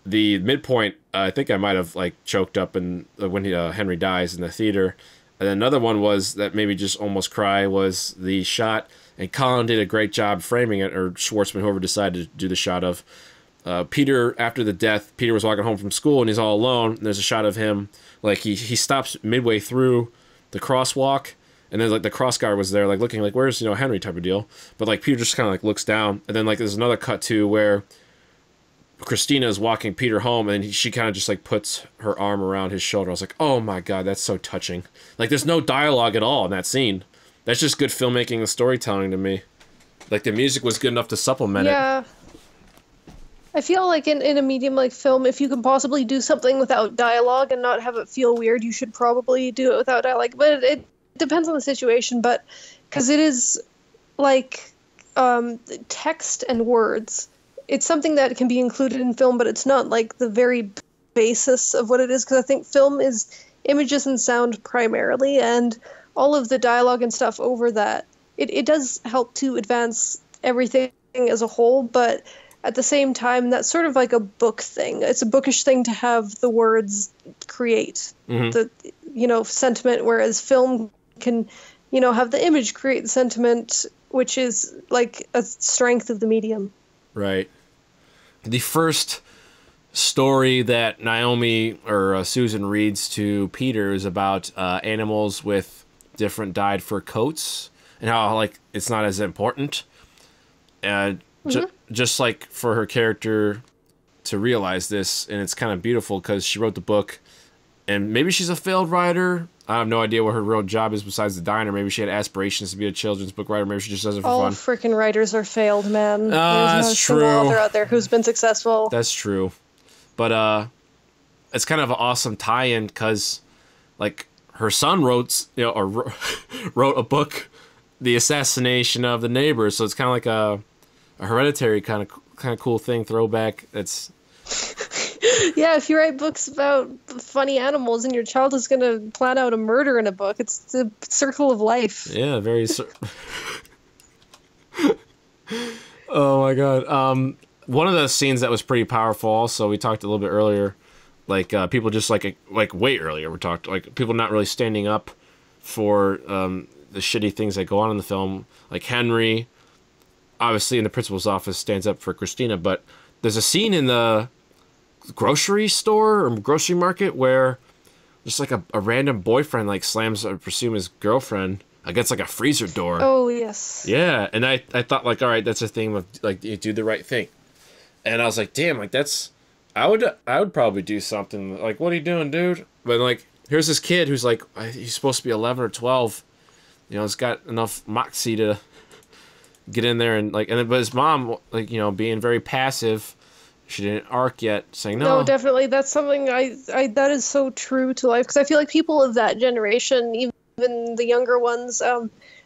The midpoint, I think I might have like choked up when Henry dies in the theater. And another one was that made me just almost cry was the shot, and Colin did a great job framing it, or Schwartzman, whoever decided to do the shot of Peter after the death. Peter was walking home from school and he's all alone. And there's a shot of him like he stops midway through the crosswalk, and then like the cross guard was there like looking like, where's Henry type of deal. But like Peter just kind of like looks down, and then like there's another cut to where Christina is walking Peter home, and she kind of just like puts her arm around his shoulder. I was like, oh my God, that's so touching. Like, there's no dialogue at all in that scene. That's just good filmmaking and storytelling to me. Like, the music was good enough to supplement it. Yeah. I feel like in a medium like film, if you can possibly do something without dialogue and not have it feel weird, you should probably do it without dialogue. But it depends on the situation, but because it is like text and words. It's something that can be included in film, but it's not like the very basis of what it is, because I think film is images and sound primarily, and all of the dialogue and stuff over that. It does help to advance everything as a whole, but at the same time, that's sort of like a book thing. It's a bookish thing to have the words create the sentiment, whereas film can have the image create the sentiment, which is like a strength of the medium. Right. the first story that Naomi or Susan reads to Peter is about animals with different dyed fur coats and how like it's not as important. And just like for her character to realize this, and it's kind of beautiful because she wrote the book, and maybe she's a failed writer. I have no idea what her real job is besides the diner. Maybe she had aspirations to be a children's book writer. Maybe she just does it for fun. All freaking writers are failed, man. There's that's no true. single author out there who's been successful. That's true. But it's kind of an awesome tie-in because, like, her son wrote a book, The Assassination of the Neighbor. So it's kind of like a hereditary kind of cool thing, throwback. It's yeah, if you write books about funny animals and your child is going to plan out a murder in a book, it's the circle of life. Yeah, very... Oh, my God. One of the scenes that was pretty powerful also, we talked a little bit earlier, like, people just, like way earlier, we talked, like, people not really standing up for the shitty things that go on in the film. Like, Henry, obviously, in the principal's office, stands up for Christina, but there's a scene in the grocery store or grocery market where just like a random boyfriend like slams, I presume, his girlfriend against like a freezer door. Oh yes. Yeah, and I thought like, all right, that's a thing of like you do the right thing, and I was like, damn, like that's I would probably do something like, what are you doing, dude? But like, here's this kid who's like, he's supposed to be 11 or 12, you know, he's got enough moxie to get in there and like, but his mom, like, you know, being very passive. She didn't arc yet, saying no. No, definitely. That's something that is so true to life. Because I feel like people of that generation, even the younger ones,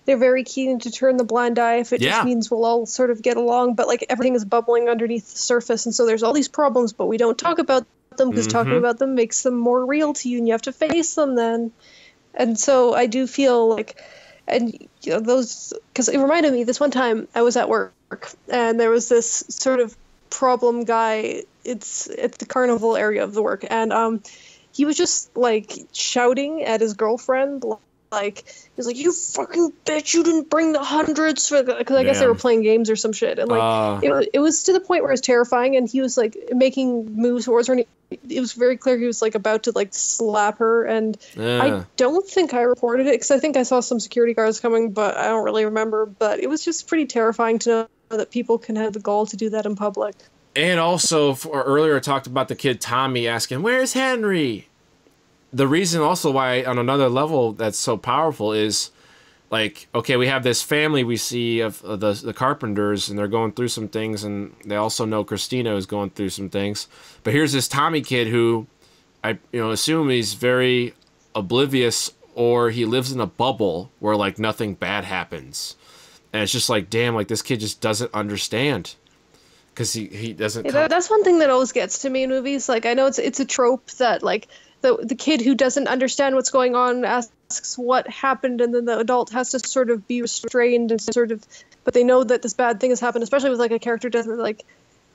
they're very keen to turn the blind eye if it just means we'll all sort of get along. But like everything is bubbling underneath the surface. And so there's all these problems, but we don't talk about them because talking about them makes them more real to you and you have to face them then. And so I do feel like, and you know, those, because it reminded me this one time I was at work and there was this sort of problem guy. It's at the carnival area of the work, and he was just like shouting at his girlfriend, like he's like, "You fucking bitch! You didn't bring the hundreds for," because I guess they were playing games or some shit, and like it was to the point where it was terrifying, and he was like making moves towards her, and it was very clear he was like about to like slap her, and I don't think I reported it because I think I saw some security guards coming, but I don't really remember. But it was just pretty terrifying to know that people can have the gall to do that in public. And also, earlier I talked about the kid Tommy asking, "Where's Henry?" The reason also why, on another level, that's so powerful is, like, okay, we have this family we see of the Carpenters, and they're going through some things, and they also know Christina is going through some things. But here's this Tommy kid who, I assume he's very oblivious, or he lives in a bubble where, like, nothing bad happens. And it's just like, damn, like, this kid just doesn't understand. Because he doesn't... That's one thing that always gets to me in movies. Like, I know it's a trope that, like, the kid who doesn't understand what's going on asks what happened, and then the adult has to sort of be restrained and sort of... But they know that this bad thing has happened, especially with, like, a character death. Like,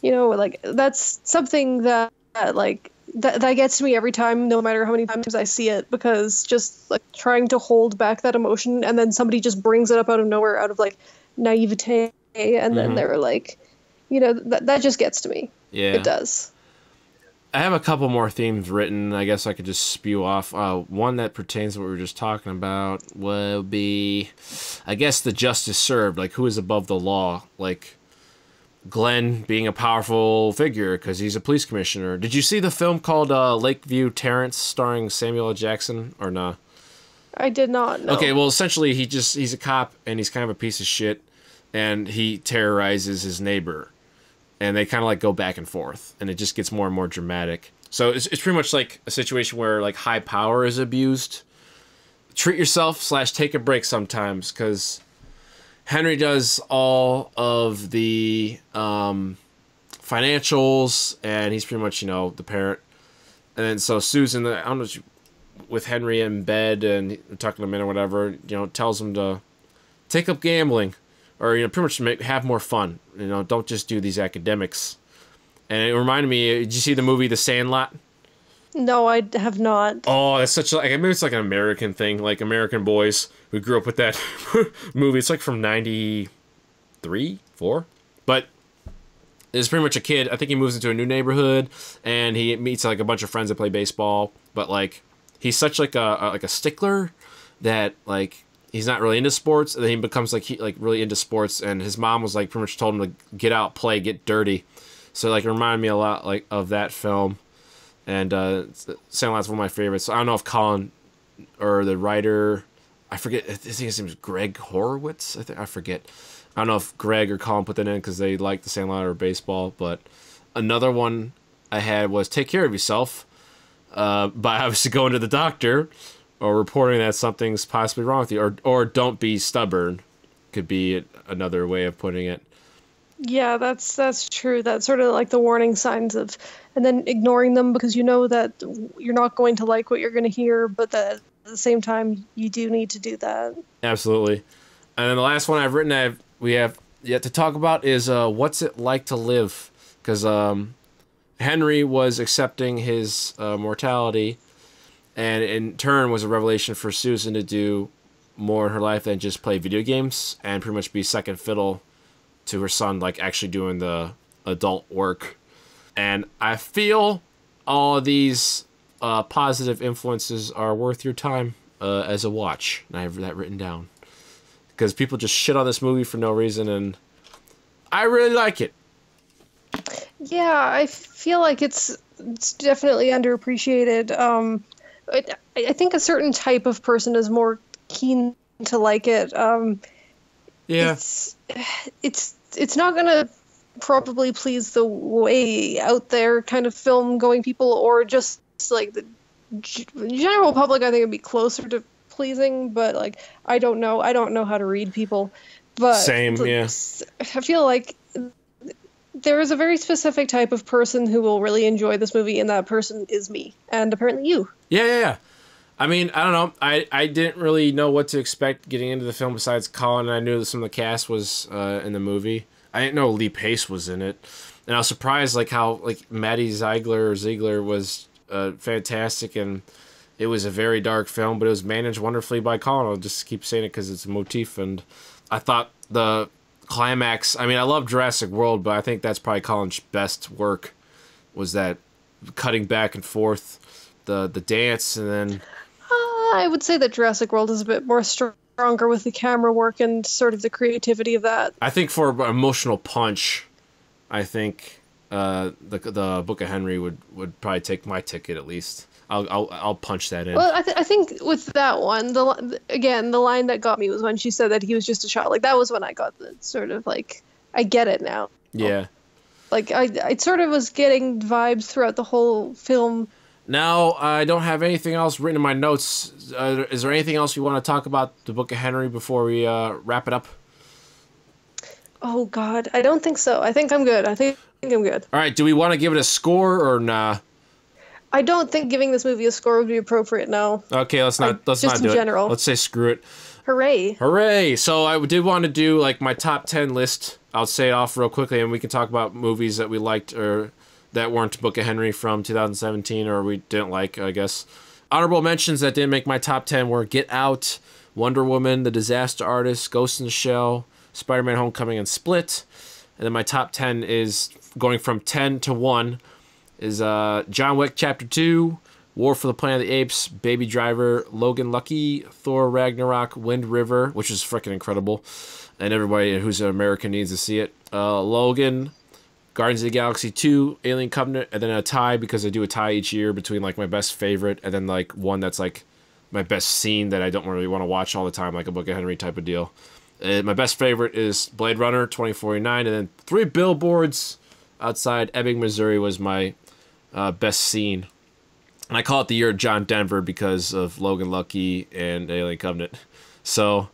you know, like, that's something that like... That gets to me every time, no matter how many times I see it, because just like trying to hold back that emotion, and then somebody just brings it up out of nowhere, out of like naivete, and then they're like, you know, that just gets to me. Yeah, it does. I have a couple more themes written. I guess I could just spew off. One that pertains to what we were just talking about will be, I guess, the justice served. Like, who is above the law? Like, Glenn being a powerful figure because he's a police commissioner. Did you see the film called Lakeview Terrace starring Samuel L. Jackson or nah? I did not know. Okay, well, essentially he's a cop and he's kind of a piece of shit and he terrorizes his neighbor. And they kind of like go back and forth and it just gets more and more dramatic. So it's pretty much like a situation where like high power is abused. Treat yourself / take a break sometimes because Henry does all of the financials, and he's pretty much, you know, the parent. And then so Susan, I don't know, with Henry in bed and talking to him or whatever, you know, tells him to take up gambling, or, you know, pretty much have more fun. You know, don't just do these academics. And it reminded me, did you see the movie The Sandlot? No, I have not. Oh, that's such like, maybe it's like an American thing, like American boys who grew up with that movie. It's like from 93, 4, but is pretty much a kid. I think he moves into a new neighborhood, and he meets like a bunch of friends that play baseball. But like, he's such like a stickler that like he's not really into sports. And then he becomes like really into sports. And his mom was like pretty much told him to get out, play, get dirty. So like it reminded me a lot like of that film. And Sandlot's one of my favorites. So I don't know if Colin or the writer, I forget. I think his name is Greg Horowitz. I forget. I don't know if Greg or Colin put that in because they like the Sandlot or baseball. But another one I had was Take Care of Yourself, by obviously going to the doctor or reporting that something's possibly wrong with you, or Don't Be Stubborn could be another way of putting it. Yeah, that's true. That's sort of like the warning signs of, and then ignoring them because you know that you're not going to like what you're going to hear, but that at the same time you do need to do that. Absolutely. And then the last one I've written we have yet to talk about is What's It Like to Live? Because Henry was accepting his mortality, and in turn was a revelation for Susan to do more in her life than just play video games and pretty much be second fiddle to her son, like actually doing the adult work. And I feel all of these positive influences are worth your time as a watch. And I have that written down. Because people just shit on this movie for no reason, and I really like it. Yeah, I feel like it's definitely underappreciated. I think a certain type of person is more keen to like it. Yeah. It's not gonna probably please the way out there kind of film going people, or just like the general public. I think it'd be closer to pleasing, but like I don't know how to read people. But same, yeah. I feel like there is a very specific type of person who will really enjoy this movie, and that person is me, and apparently you. Yeah. I mean, I don't know. I didn't really know what to expect getting into the film besides Colin, and I knew that some of the cast was in the movie. I didn't know Lee Pace was in it. And I was surprised like how like Maddie Ziegler was fantastic, and it was a very dark film, but it was managed wonderfully by Colin. I'll just keep saying it because it's a motif, and I thought the climax, I mean, I love Jurassic World, but I think that's probably Colin's best work, was that cutting back and forth, the dance, and then... I would say that Jurassic World is a bit more stronger with the camera work and sort of the creativity of that. I think for an emotional punch, I think the Book of Henry would probably take my ticket at least. I'll punch that in. Well, I think with that one, the line that got me was when she said that he was just a child. Like that was when I got the sort of like, I get it now. Yeah. Like I sort of was getting vibes throughout the whole film. Now, I don't have anything else written in my notes. Is there anything else you want to talk about the Book of Henry before we wrap it up? Oh, God. I don't think so. I think I'm good. I think I'm good. All right. Do we want to give it a score or nah? I don't think giving this movie a score would be appropriate, no. Okay, let's not do general. it. Let's say screw it. Hooray. Hooray. So I did want to do like my top 10 list. I'll say it off real quickly, and we can talk about movies that we liked or that weren't Book of Henry from 2017 or we didn't like, I guess. Honorable mentions that didn't make my top 10 were Get Out, Wonder Woman, The Disaster Artist, Ghost in the Shell, Spider-Man Homecoming, and Split. And then my top 10 is going from 10 to 1 is John Wick Chapter 2, War for the Planet of the Apes, Baby Driver, Logan Lucky, Thor Ragnarok, Wind River, which is freaking incredible, and everybody who's an American needs to see it. Logan, Guardians of the Galaxy 2, Alien Covenant, and then a tie, because I do a tie each year between like my best favorite and then like one that's like my best scene that I don't really want to watch all the time, like a Book of Henry type of deal. My best favorite is Blade Runner 2049, and then 3 Billboards Outside Ebbing, Missouri was my best scene. And I call it the year of John Denver because of Logan Lucky and Alien Covenant. So,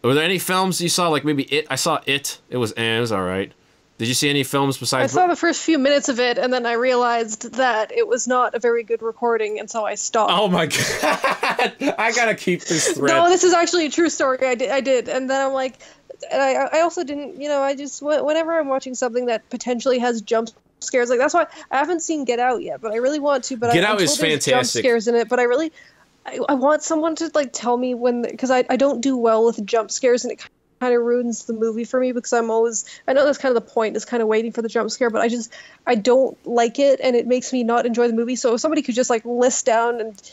were there any films you saw, like maybe It? I saw It. It was all right. Did you see any films besides... I saw the first few minutes of it, and then I realized that it was not a very good recording, and so I stopped. Oh my God. I gotta keep this thread. No, this is actually a true story. I did. And then I'm like... And I also didn't... I just... Whenever I'm watching something that potentially has jump scares, like, that's why I haven't seen Get Out yet, but I really want to. But Get Out is fantastic. Jump scares in it, but I want someone to, like, tell me when... Because I don't do well with jump scares, and it kind of ruins the movie for me because I know that's kind of the point, is kind of waiting for the jump scare, but I don't like it, and it makes me not enjoy the movie. So if somebody could just like list down and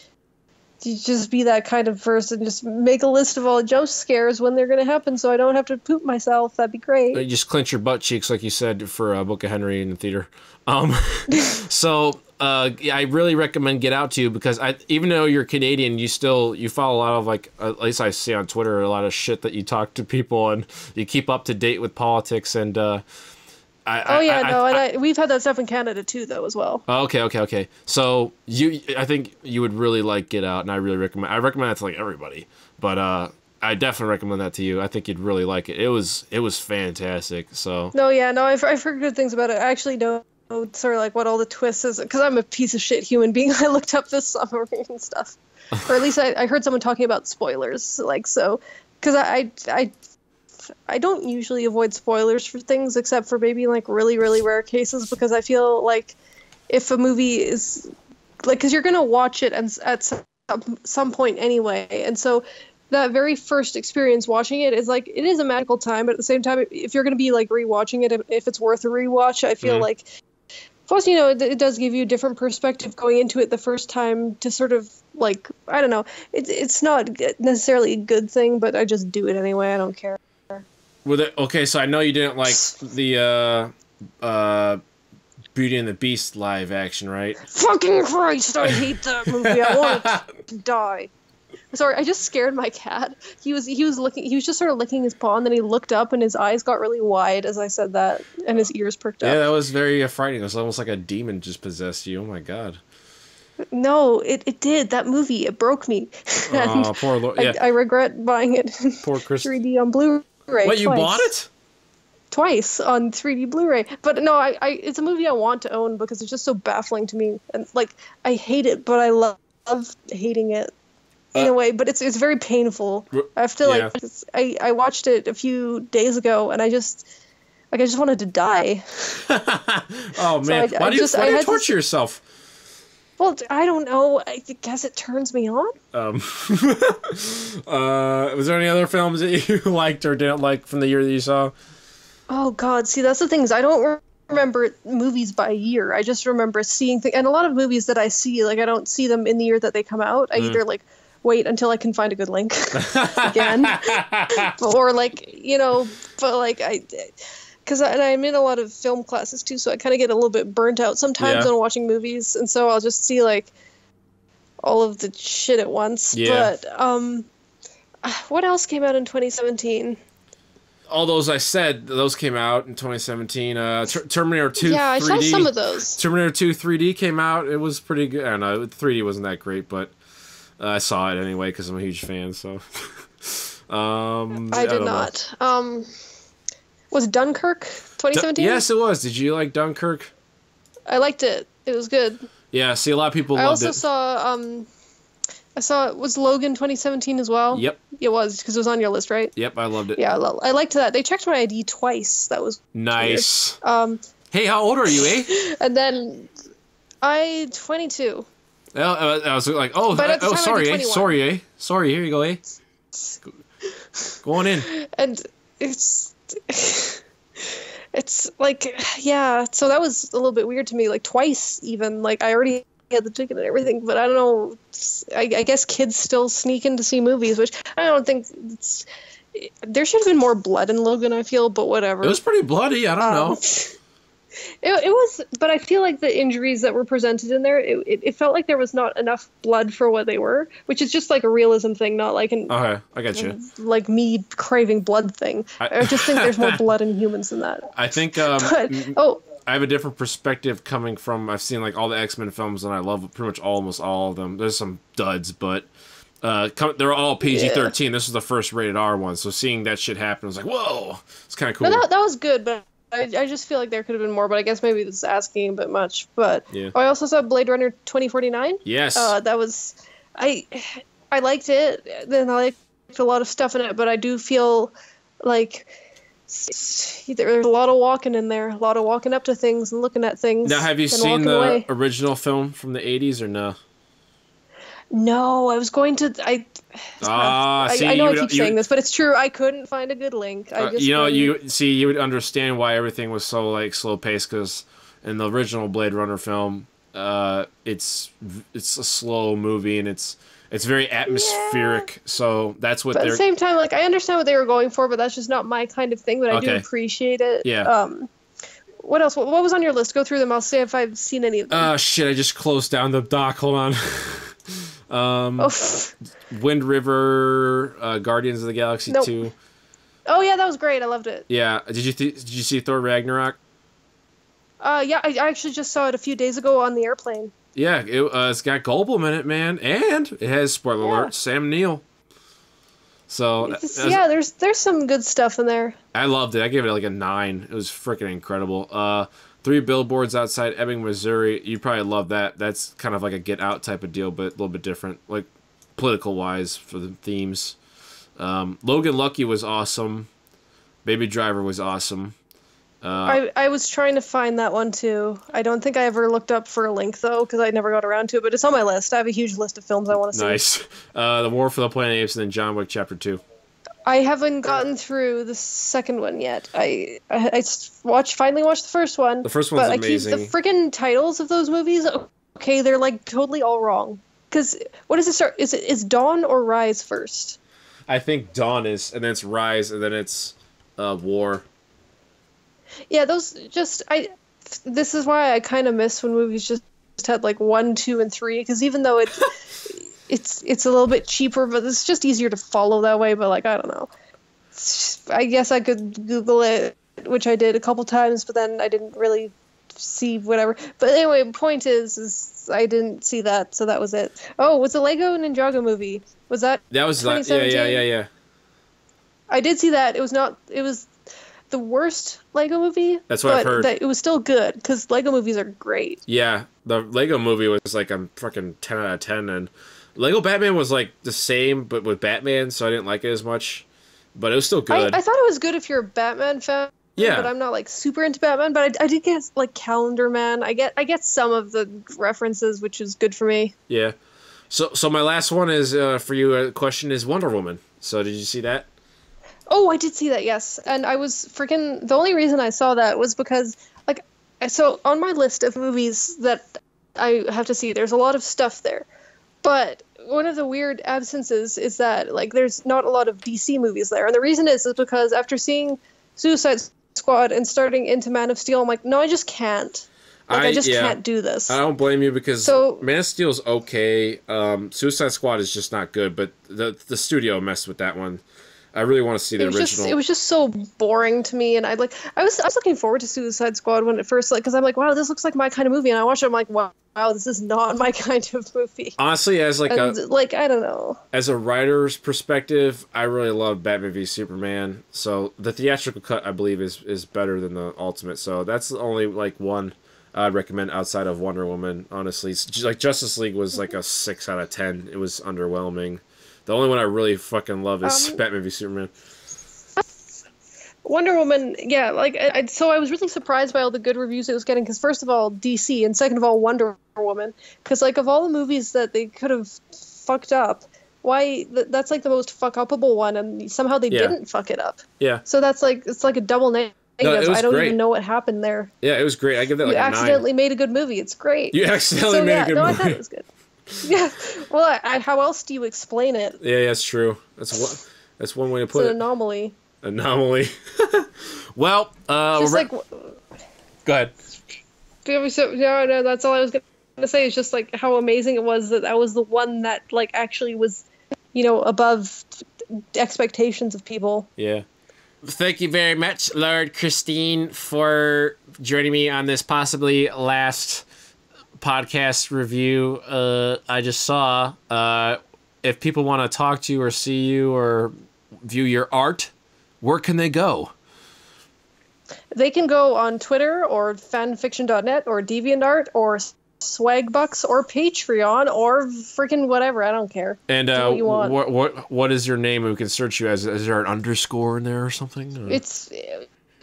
just be that kind of person, just make a list of all the jump scares when they're going to happen so I don't have to poop myself, that'd be great. You just clench your butt cheeks like you said for Book of Henry in the theater. So yeah, I really recommend Get Out to you because even though you're Canadian, you follow a lot of like, at least I see on Twitter, a lot of shit that you talk to people and you keep up to date with politics and we've had that stuff in Canada too, though, as well. Okay. So I think you would really like Get Out, and I recommend that to like everybody. But I definitely recommend that to you. I think you'd really like it. It was fantastic. So I've heard good things about it. I actually know sort of like what all the twists is, because I'm a piece of shit human being. I looked up this summary and stuff, or at least I heard someone talking about spoilers, like, so, because I don't usually avoid spoilers for things except for maybe like really, really rare cases, because I feel like if a movie is like, because you're going to watch it at some point anyway. And so that very first experience watching it is like, it is a magical time, but at the same time, if you're going to be like rewatching it, if it's worth a rewatch, I feel like, plus, you know, it does give you a different perspective going into it the first time to sort of like, I don't know, it's not necessarily a good thing, but I just do it anyway. I don't care. Okay, so I know you didn't like the Beauty and the Beast live action, right? Fucking Christ, I hate that movie. I want it to die. Sorry, I just scared my cat. He was just sort of licking his paw, and then he looked up and his eyes got really wide as I said that, and his ears perked up. Yeah, that was very frightening. It was almost like a demon just possessed you. Oh my god. No, it did. That movie, it broke me. Oh, poor Lord. Yeah. I regret buying it poor Chris. 3D on Blu-ray. What, you bought it? Twice on 3D Blu-ray. But no, it's a movie I want to own because it's just so baffling to me. And like, I hate it, but I love hating it in a way. But it's very painful. I have to I watched it a few days ago, and I just wanted to die. Oh man, why do you torture yourself? Well, I don't know. I guess it turns me on. Was there any other films that you liked or didn't like from the year that you saw? Oh God, see, that's the thing, is I don't remember movies by year. I just remember seeing things, and a lot of movies that I see, like, I don't see them in the year that they come out. I either like wait until I can find a good link again, or like, you know, but like because I'm in a lot of film classes too, so I kind of get a little bit burnt out sometimes on watching movies, and so I'll just see like all of the shit at once. Yeah. But what else came out in 2017? All those I said, those came out in 2017. Terminator 2 3D. Yeah, I saw some of those. Terminator 2 3D came out. It was pretty good. I don't know, 3D wasn't that great, but I saw it anyway because I'm a huge fan. So I did not. Was Dunkirk 2017? Yes, it was. Did you like Dunkirk? I liked it. It was good. Yeah, see, a lot of people loved it. I saw it was Logan 2017 as well. Yep. It was, because it was on your list, right? Yep, I loved it. Yeah, I liked that. They checked my ID twice. That was nice. Weird. Hey, how old are you, eh? And then 22. I was like, sorry, eh? Sorry, here you go, eh? Go on in. And it's like, yeah, so that was a little bit weird to me, like twice even. Like, I already had the ticket and everything, but I don't know, I guess kids still sneak in to see movies, which I don't think there should have been more blood in Logan, I feel, but whatever. It was pretty bloody, I don't know. It was, but I feel like the injuries that were presented in there, it felt like there was not enough blood for what they were, which is just like a realism thing, not like okay, I got you. Like me craving blood thing. I just think there's more blood in humans than that. I think, I have a different perspective coming from, I've seen like all the X-Men films and I love pretty much almost all of them. There's some duds, but they're all PG-13. Yeah. This was the first rated R one, so seeing that shit happen, I was like, whoa, it's kind of cool. No, that was good, but I just feel like there could have been more, but I guess maybe this is asking a bit much. But yeah. I also saw Blade Runner 2049. Yes. That was, I liked it. Then I liked a lot of stuff in it, but I do feel like there's a lot of walking in there, a lot of walking up to things and looking at things. Now, have you seen the original film from the 80s or no? No, I was going to. I know I keep saying this, but it's true. I couldn't find a good link. You would understand why everything was so like slow paced, because in the original Blade Runner film, it's a slow movie and it's very atmospheric. Yeah. So that's what. But at the same time, like I understand what they were going for, but that's just not my kind of thing. But I do appreciate it. Yeah. What else? What was on your list? Go through them. I'll say if I've seen any of them. Shit! I just closed down the doc. Hold on. Wind River, Guardians of the Galaxy 2. Oh yeah, that was great. I loved it. Yeah. Did you see Thor Ragnarok? Yeah, I actually just saw it a few days ago on the airplane. Yeah, it's got Goldblum in it, man, and it has, spoiler alert, Sam Neill. So there's some good stuff in there. I loved it. I gave it like a 9. It was freaking incredible. 3 Billboards Outside Ebbing, Missouri. You probably love that. That's kind of like a Get Out type of deal, but a little bit different, like political wise for the themes. Logan Lucky was awesome. Baby Driver was awesome. I was trying to find that one too. I don't think I ever looked up for a link though, because I never got around to it. But it's on my list. I have a huge list of films I want to see. Nice. The War for the Planet of the Apes, and then John Wick Chapter 2. I haven't gotten through the second one yet. I finally watched the first one. The first one's amazing. But I keep the freaking titles of those movies. Okay, they're like totally all wrong. Because what does it start? Is Dawn or Rise first? I think Dawn is, and then it's Rise, and then it's War. Yeah, those just this is why I kind of miss when movies just had like 1, 2, and 3. Because even though it's a little bit cheaper, but it's just easier to follow that way. But like I don't know, I guess I could Google it, which I did a couple times, but then I didn't really see whatever. But anyway, point is I didn't see that, so that was it. Oh, was the Lego Ninjago movie? Was that? That was 2017? Yeah. I did see that. It was the worst Lego movie. That's what I've heard. It was still good because Lego movies are great. Yeah, the Lego movie was like a fucking 10 out of 10, and Lego Batman was like the same but with Batman, so I didn't like it as much, but it was still good. I thought it was good if you're a Batman fan. Yeah, but I'm not like super into Batman. But I did get like Calendar Man. I get some of the references, which is good for me. Yeah. So my last one is for you. A question is Wonder Woman. So did you see that? Oh, I did see that, yes. And I was freaking... The only reason I saw that was because, like... So, on my list of movies that I have to see, there's a lot of stuff there. But one of the weird absences is that, like, there's not a lot of DC movies there. And the reason is because after seeing Suicide Squad and starting into Man of Steel, I'm like, no, I just can't. Like, I just can't do this. I don't blame you because Man of Steel's okay. Suicide Squad is just not good, but the studio messed with that one. I really want to see the original. It was just so boring to me, and I was looking forward to Suicide Squad when it first, like, because I'm like, wow, this looks like my kind of movie, and I watched it, I'm like, wow, this is not my kind of movie. Honestly, as like I don't know. As a writer's perspective, I really love Batman v Superman. So the theatrical cut, I believe, is better than the ultimate. So that's the only like one I'd recommend outside of Wonder Woman. Honestly, like Justice League was like a 6 out of 10. It was underwhelming. The only one I really fucking love is Batman v Superman. Wonder Woman, yeah, like, so I was really surprised by all the good reviews it was getting, because first of all, DC, and second of all, Wonder Woman, because, like, of all the movies that they could have fucked up, why, that's, like, the most fuck-upable one, and somehow they didn't fuck it up. Yeah. So that's, like, it's like a double negative. No, I don't even know what happened there. Yeah, it was great. I give that like a 9. You accidentally made a good movie. It's great. You accidentally made a good movie. I thought it was good. Yeah. Well, how else do you explain it? Yeah, that's true. That's one way to put it. It's an anomaly. Well, just like. Go ahead. No, that's all I was going to say. It's just like how amazing it was that was the one that like actually was, above expectations of people. Yeah. Thank you very much, Lord Kristine, for joining me on this possibly last podcast review I just saw. If people want to talk to you or see you or view your art, where can they go? They can go on Twitter or fanfiction.net or DeviantArt or Swagbucks or Patreon or freaking whatever. I don't care. And what is your name? We can search you as. Is there an underscore in there or something? Or? It's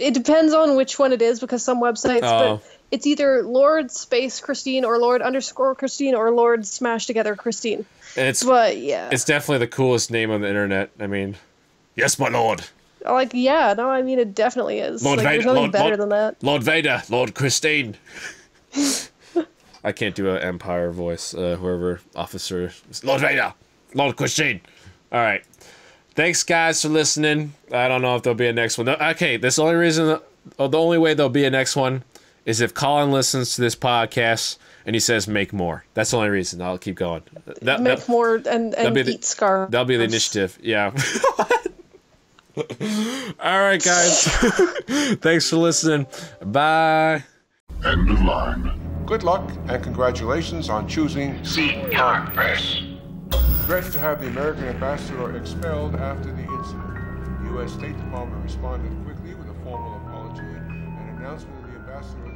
It depends on which one it is, because some websites, but it's either Lord Space Kristine or Lord _ Kristine or Lord Smash Together Kristine. But yeah, it's definitely the coolest name on the internet. I mean, yes, my lord. Like, yeah, no, I mean, it definitely is. Lord Vader, there's nothing better than that. Lord Vader, Lord Kristine. I can't do an Empire voice. Whoever officer, Lord Vader, Lord Kristine. All right. Thanks, guys, for listening. I don't know if there'll be a next one. Okay, this only reason, the only way there'll be a next one is if Colin listens to this podcast and he says, make more. That's the only reason. I'll keep going. Make more and eat scarves. That'll be the initiative. Yeah. All right, guys. Thanks for listening. Bye. End of line. Good luck and congratulations on choosing Progress. Regretted to have the American ambassador expelled after the incident. The U.S. State Department responded quickly with a formal apology and announcement of the ambassador